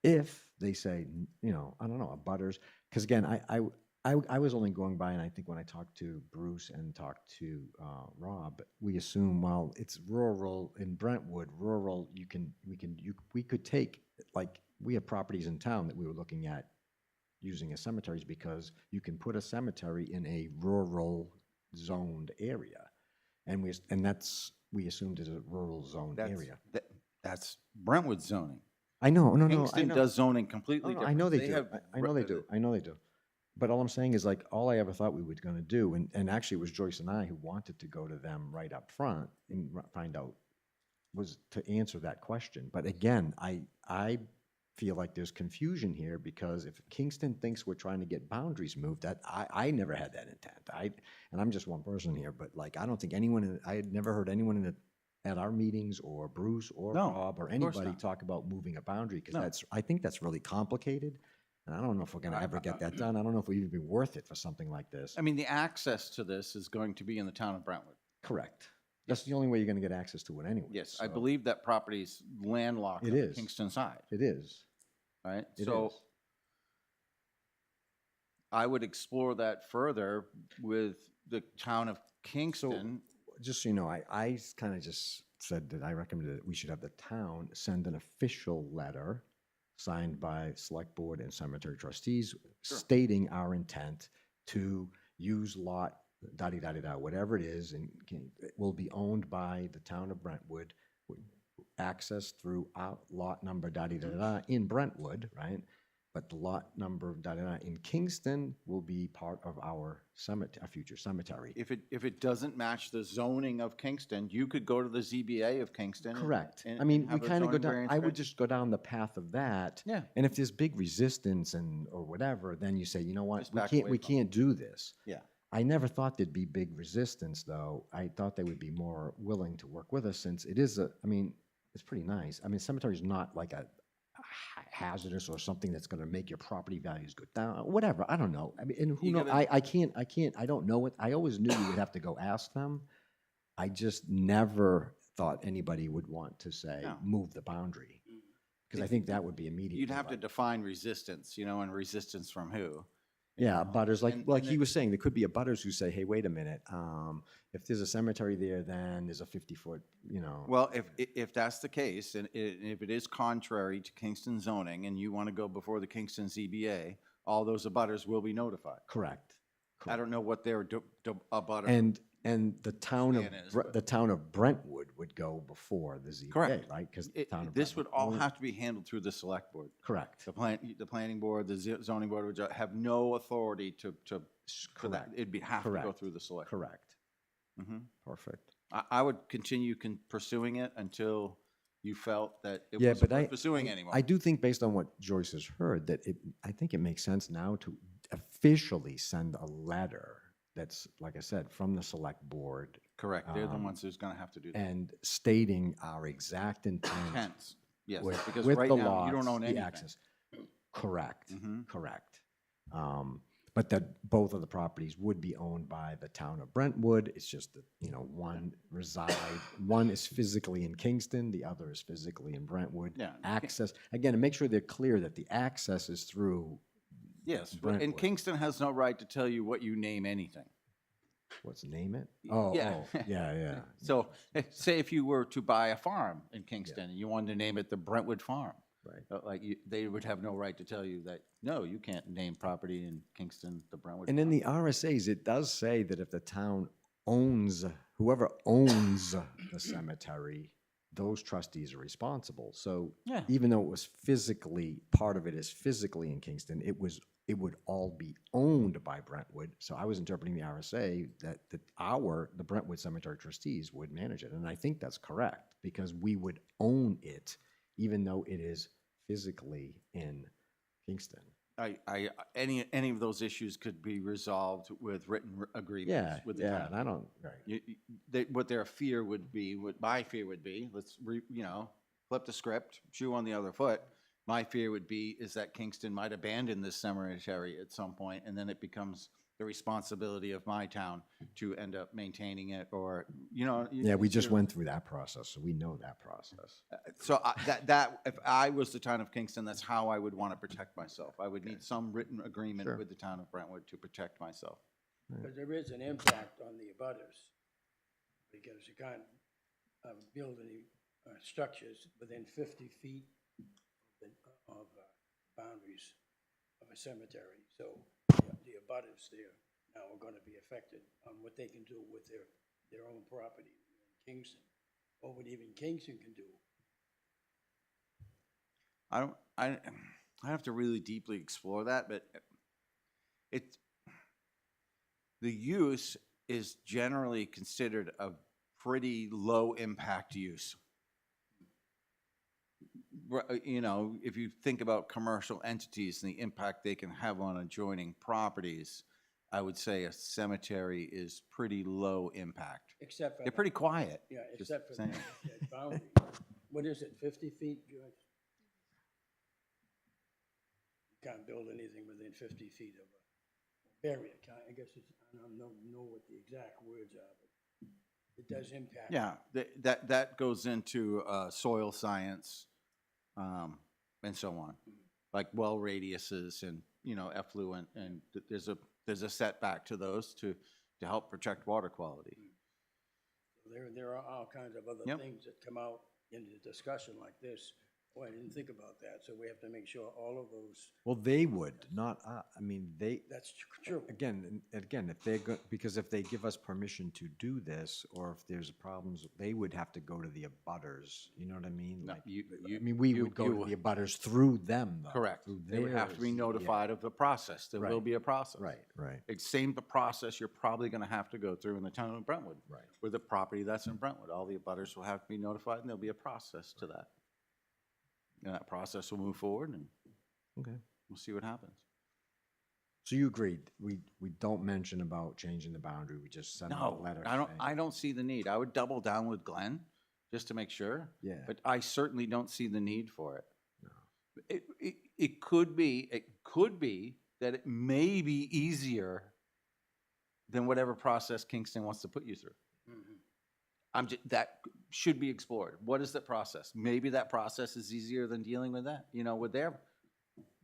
If they say, I don't know, abutters, because again, I was only going by, and I think when I talked to Bruce and talked to Rob, we assume, well, it's rural in Brentwood, rural, we could take, like, we have properties in town that we were looking at using as cemeteries because you can put a cemetery in a rural zoned area. And we assumed is a rural zoned area. That's Brentwood zoning. I know, no, I Kingston know. does zoning completely Oh, no, different. I know they do. have I know they do. I know they do. But all I'm saying is, like, all I ever thought we were going to do, and actually it was Joyce and I who wanted to go to them right up front and find out, was to answer that question. But again, I feel like there's confusion here because if Kingston thinks we're trying to get boundaries moved, I never had that intent. And I'm just one person here, but like, I don't think I had never heard anyone at our meetings or Bruce or No, Rob or of course anybody not. talk about moving a boundary because No. I think that's really complicated. And I don't know if we're going to ever get that done. I don't know if we even be worth it for something like this. I mean, the access to this is going to be in the town of Brentwood. Correct. That's the only way you're going to get access to it anyway. Yes, I so believe that property's landlocked It on the is. Kingston side, It is. right? It So is. I would explore that further with the town of Kingston. Just so you know, I kind of just said that I recommended that we should have the town send an official letter signed by Select Board and Cemetery Trustees stating our intent to use lot da-di-da-di-da, whatever it is, and it will be owned by the town of Brentwood, access through lot number da-di-da-da in Brentwood, right? But the lot number da-da-da in Kingston will be part of our cemetery, a future cemetery. If it doesn't match the zoning of Kingston, you could go to the ZBA of Kingston. and- Correct. and- I mean, and we have a kind of go zoning down, variance I would granted. just go down the path of that. Yeah. And if there's big resistance or whatever, then you say, you know what, Just back away we from it. can't do this. Yeah. I never thought there'd be big resistance, though. I thought they would be more willing to work with us since it is it's pretty nice. I mean, cemetery is not like a hazardous or something that's going to make your property values go down, whatever. I don't know. I mean, and who You knows? gotta- I don't know it. I always knew you would have to go ask them. I just never thought anybody would want to say, No. move the boundary. Because I think that would be immediate. You'd have to define resistance, and resistance from who? Yeah, butters, like, And- like and he it- was saying, there could be a butters who say, hey, wait a minute, if there's a cemetery there, then there's a 50-foot, Well, if that's the case, and if it is contrary to Kingston zoning, and you want to go before the Kingston ZBA, all those abutters will be notified. correct. I don't know what their abutter. And the town of, Span is, but- the town of Brentwood would go before the ZBA, Correct. right? Because This would all have to be handled through the select board. Correct, The planning board, the zoning board would have no authority to, for that. correct, It'd have to go Correct. through the select. correct. Mhm. Perfect. I would continue pursuing it until you felt that it Yeah, wasn't but worth pursuing anymore. I do think based on what Joyce has heard, that I think it makes sense now to officially send a letter that's, like I said, from the select board Correct, they're the um, ones who's gonna have to do that. and stating our exact intent Hence, yes, with, because with right the now, you don't lots, own the anything. access. Correct, Mhm. correct. But that both of the properties would be owned by the town of Brentwood. It's just that, one is physically in Kingston, the other is physically in Brentwood. Yeah. Access, again, to make sure they're clear that the access is through, Yes, and Brentwood. Kingston has no right to tell you what you name anything. what's name it? Oh, Yeah. yeah. So, say if you were to buy a farm in Kingston, and you wanted to name it the Brentwood Farm. Right. They would have no right to tell you that, no, you can't name property in Kingston the Brentwood. And in Farm. the RSAs, it does say that if the town owns, whoever owns the cemetery those trustees are responsible. So Yeah. even though it was physically, part of it is physically in Kingston, it would all be owned by Brentwood. So I was interpreting the RSA that the Brentwood Cemetery Trustees would manage it. And I think that's correct, because we would own it, even though it is physically in Kingston. Any of those issues could be resolved with written agreements Yeah, with the yeah, town. and I don't, right. What their fear would be, what my fear would be, flip the script, shoe on the other foot. My fear would be is that Kingston might abandon this cemetery at some point, and then it becomes the responsibility of my town to end up maintaining it, or, Yeah, we just went through that process, so we know that process. So that if I was the town of Kingston, that's how I would want to protect myself. I would need some written agreement Sure. with the town of Brentwood to protect myself. Because there is an impact on the abutters, because you can't build any structures within 50 feet of boundaries of a cemetery. So the abutters there now are going to be affected on what they can do with their own property in Kingston, or what even Kingston can do. I have to really deeply explore that, but the use is generally considered a pretty low impact use. If you think about commercial entities and the impact they can have on adjoining properties, I would say a cemetery is pretty low impact. Except for They're pretty quiet. Yeah, just except for saying. that boundary. What is it, 50 feet, George? You can't build anything within 50 feet of a area. I guess I don't know what the exact words are, but it does impact. Yeah, that goes into soil science, and so on, like well radiuses and effluent, and there's a setback to those to help protect water quality. There are all kinds of other Yep. things that come out in the discussion like this. Oh, I didn't think about that. So we have to make sure all of those. Well, they would, not, I mean, That's true. again, if they're because if they give us permission to do this, or if there's problems, they would have to go to the abutters, you know what I mean? No, Like, you- I mean, we you- would go you to would- the abutters through them, though. Correct. Through They would have to be theirs, yeah. notified of the process. There will Right. be a process. Right. It's same the process you're probably going to have to go through in the town of Brentwood. Right. With the property that's in Brentwood, all the abutters will have to be notified, and there'll be a process to that. And that process will move forward, and Okay. we'll see what happens. So you agreed, we don't mention about changing the boundary, we just send them a No, letter. I saying- don't see the need. I would double down with Glenn, just to make sure. Yeah. But I certainly don't see the need for it. No. It could be that it may be easier than whatever process Kingston wants to put you through. That should be explored. What is the process? Maybe that process is easier than dealing with that, with their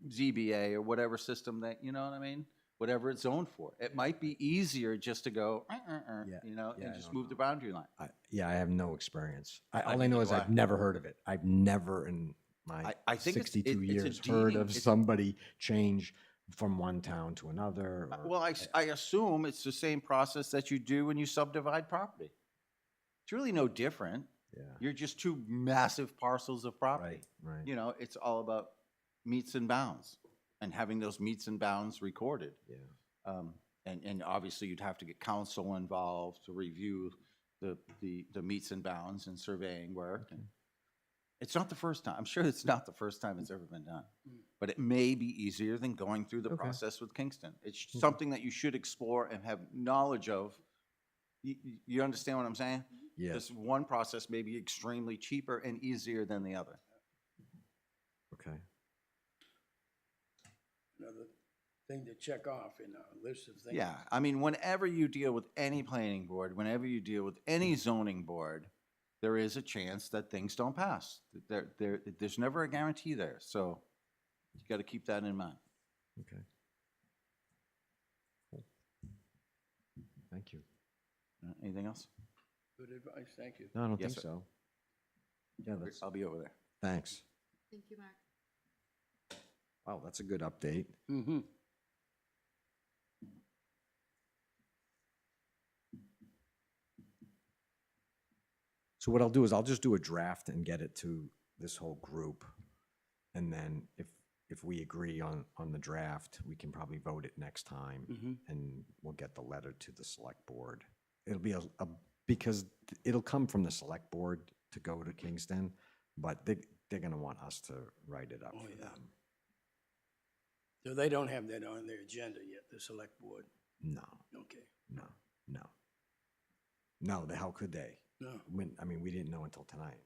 ZBA or whatever system that, you know what I mean? Whatever it's zoned for. It might be easier just to go, Yeah, yeah, and I just don't move the know. boundary line. I have no experience. All I can know be is I've glad. never heard of it. I've never in my I think it's- 62 it's a years heard deeding- of it's- somebody change from one town to another. or- Well, I assume it's the same process that you do when you subdivide property. It's really no different. Yeah, You're just two massive parcels of property. right. It's all about meets and bounds and having those meets and bounds recorded. Yeah. And obviously you'd have to get council involved to review the meets and bounds and surveying work. And it's not the first time. I'm sure it's not the first time it's ever been done. But it may be easier than going through the Okay. process with Kingston. It's something that you should explore and have knowledge of. You understand what I'm saying? Yes. This one process may be extremely cheaper and easier than the other. Okay. Another thing to check off in our list of things. Yeah, I mean, whenever you deal with any planning board, whenever you deal with any zoning board, there is a chance that things don't pass. There's never a guarantee there, so you got to keep that in mind. Okay. Cool. Thank you. Anything else? Good advice, thank you. No, I don't Yes, think sir. so. Yeah, that's, I'll be over there. thanks. Thank you, Mark. Wow, that's a good update. Mm-hmm. So what I'll do is I'll just do a draft and get it to this whole group. And then if we agree on the draft, we can probably vote it next time. And we'll get the letter to the select board. It'll be because it'll come from the select board to go to Kingston, but they're gonna want us to write it up Oh, for yeah. them. So they don't have that on their agenda yet, the select board? No, Okay. no, no. No, how could they? No. I mean, we didn't know until tonight.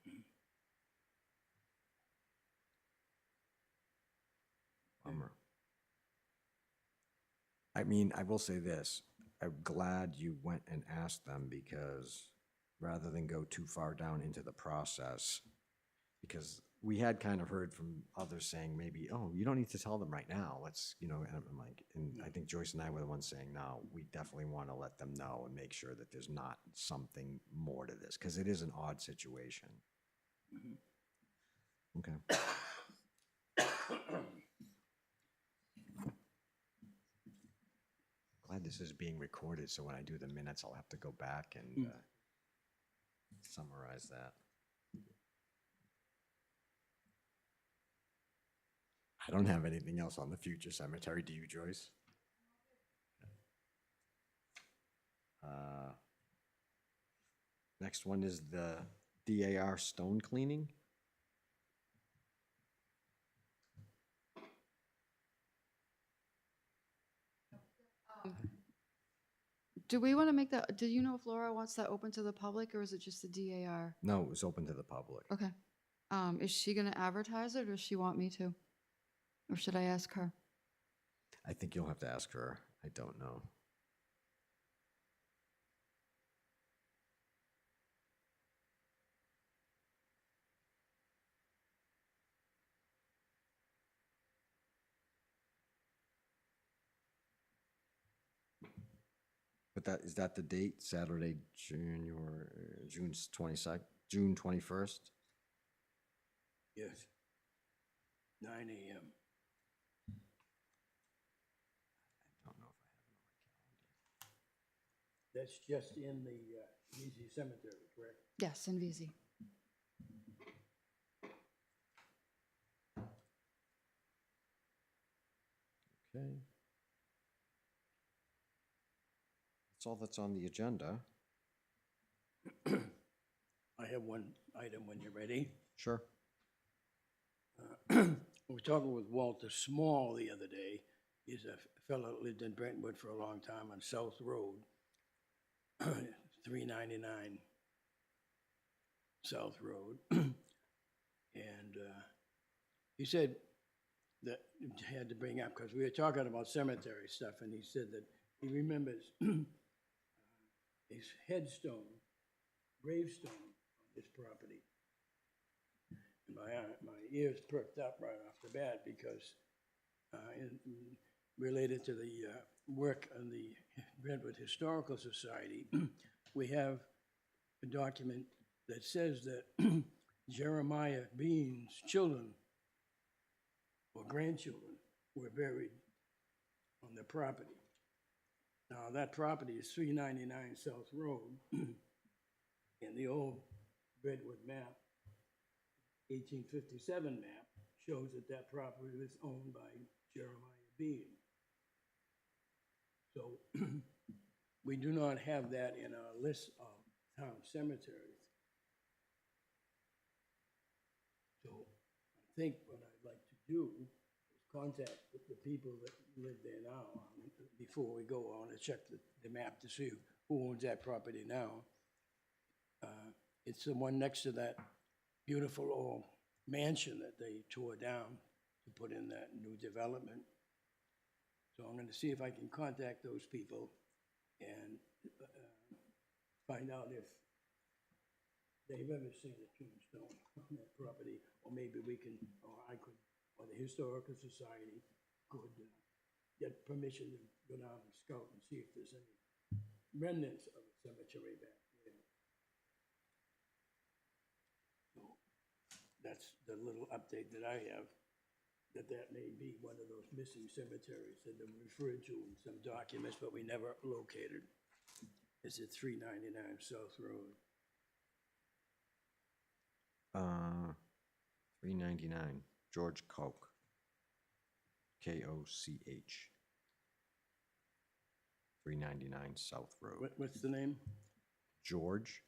Bummer. I mean, I will say this, I'm glad you went and asked them because rather than go too far down into the process, because we had kind of heard from others saying maybe, oh, you don't need to tell them right now. Let's, and I'm like, and I think Joyce and I were the ones saying, no, we definitely want to let them know and make sure that there's not something more to this, because it is an odd situation. Okay. Glad this is being recorded, so when I do the minutes, I'll have to go back and summarize that. I don't have anything else on the future cemetery. Do you, Joyce? Next one is the DAR stone cleaning. Do we want to make that, do you know if Laura wants that open to the public, or is it just the DAR? No, it was open to the public. Okay. Is she going to advertise it, or does she want me to? Or should I ask her? I think you'll have to ask her. I don't know. But is that the date? Saturday, June 22nd, June 21st? Yes. 9 a.m. I don't know if I have it on my calendar. That's just in the Easy Cemetery, correct? Yes, in VZ. Okay. That's all that's on the agenda. I have one item when you're ready. Sure. We were talking with Walter Small the other day. He's a fellow that lived in Brentwood for a long time on South Road, 399 South Road. And he said that he had to bring up, because we were talking about cemetery stuff, and he said that he remembers his headstone, gravestone on his property. And my ears perked up right off the bat, because related to the work on the Brentwood Historical Society, we have a document that says that Jeremiah Bean's children or grandchildren were buried on the property. Now, that property is 399 South Road, and the old Brentwood map, 1857 map, shows that that property was owned by Jeremiah Bean. So we do not have that in our list of town cemeteries. So I think what I'd like to do is contact the people that live there now. Before we go, I want to check the map to see who owns that property now. It's the one next to that beautiful old mansion that they tore down to put in that new development. So I'm going to see if I can contact those people and find out if they've ever seen a tombstone on that property, or maybe we can, or I could, or the Historical Society could get permission to go down and scout and see if there's any remnants of a cemetery back there. So that's the little update that I have, that may be one of those missing cemeteries that have been referred to in some documents, but we never located. It's at 399 South Road. $3.99, George Koch. Koch. 399 South Road. What's the name? George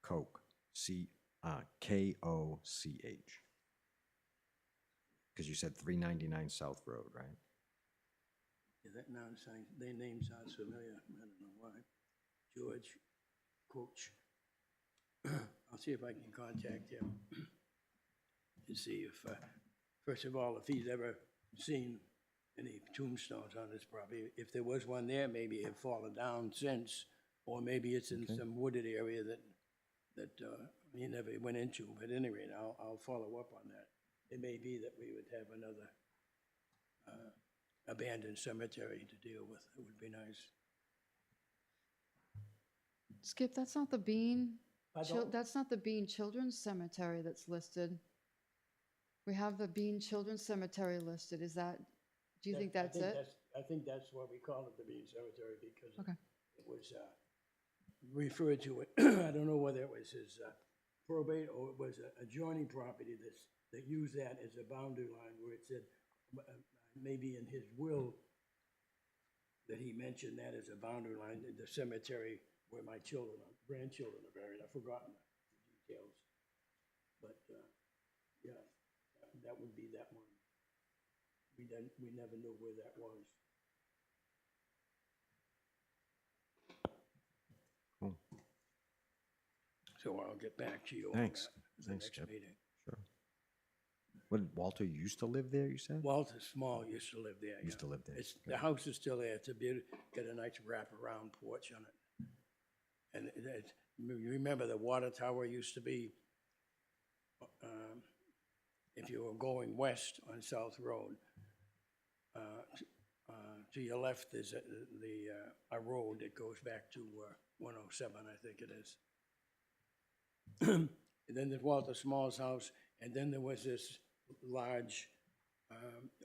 Koch. Koch. Because you said 399 South Road, right? Yeah, that their name sounds familiar. I don't know why. George Coach. I'll see if I can contact him to see if, first of all, if he's ever seen any tombstones on this property. If there was one there, maybe it had fallen down since, or maybe it's in Okay. some wooded area that he never went into. But at any rate, I'll follow up on that. It may be that we would have another abandoned cemetery to deal with. It would be nice. Skip, that's not the Bean, Pardon? that's not the Bean Children's Cemetery that's listed. We have the Bean Children's Cemetery listed. Is that, do you think that's it? I think that's why we call it the Bean Cemetery, because Okay. it was referred to it, I don't know whether it was his probate or it was adjoining property that used that as a boundary line, where it said, maybe in his will, that he mentioned that as a boundary line, the cemetery where my grandchildren are buried. I've forgotten the details. But, yeah, that would be that one. We never knew where that was. Cool. So I'll get back to you on Thanks. that at the Thanks, next Skip. meeting. Sure. What, Walter used to live there, you said? Walter Small used to live there. Used yeah. to live there. It's, Okay. the house is still there. It's got a nice wraparound porch on it. And you remember the water tower used to be, if you were going west on South Road, to your left is a road that goes back to 107, I think it is. And then there's Walter Small's house, and then there was this large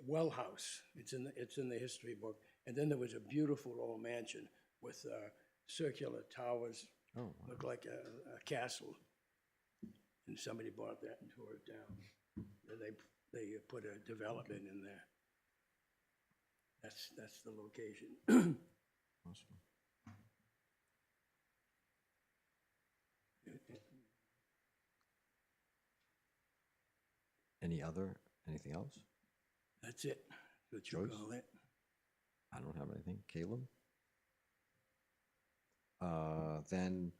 well house. It's in the history book. And then there was a beautiful old mansion with circular towers, Oh, wow. looked like a castle. And somebody bought that and tore it down. And they put a development in there. That's the location. Awesome. Anything else? That's it. What you Joyce? call it. I don't have anything. Caleb? Then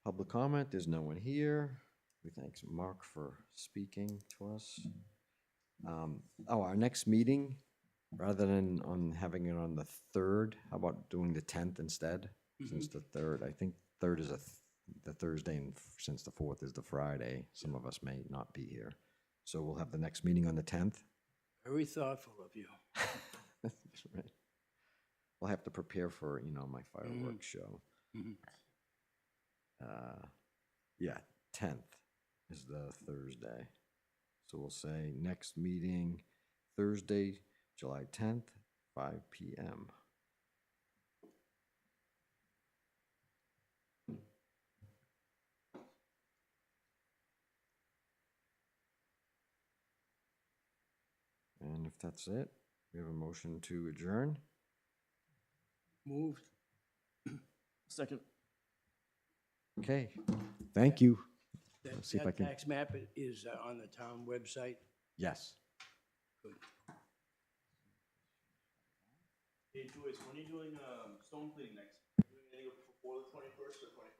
public comment, there's no one here. We thank Mark for speaking to us. Our next meeting, rather than having it on the 3rd, how about doing the 10th instead? Since the 3rd, I think 3rd is the Thursday, and since the 4th is the Friday, some of us may not be here. So we'll have the next meeting on the 10th. Very thoughtful of you. That's right. We'll have to prepare for, my fireworks show. Mhm. Yeah, 10th is the Thursday. So we'll say next meeting, Thursday, July 10th, 5 p.m. And if that's it, we have a motion to adjourn. Moved. Second. Okay, thank you. That, Let's see if I that can- tax map is on the town website. Yes. Good. Hey Joyce, when are you doing stone cleaning next? Are you doing anything before the 21st or 25th?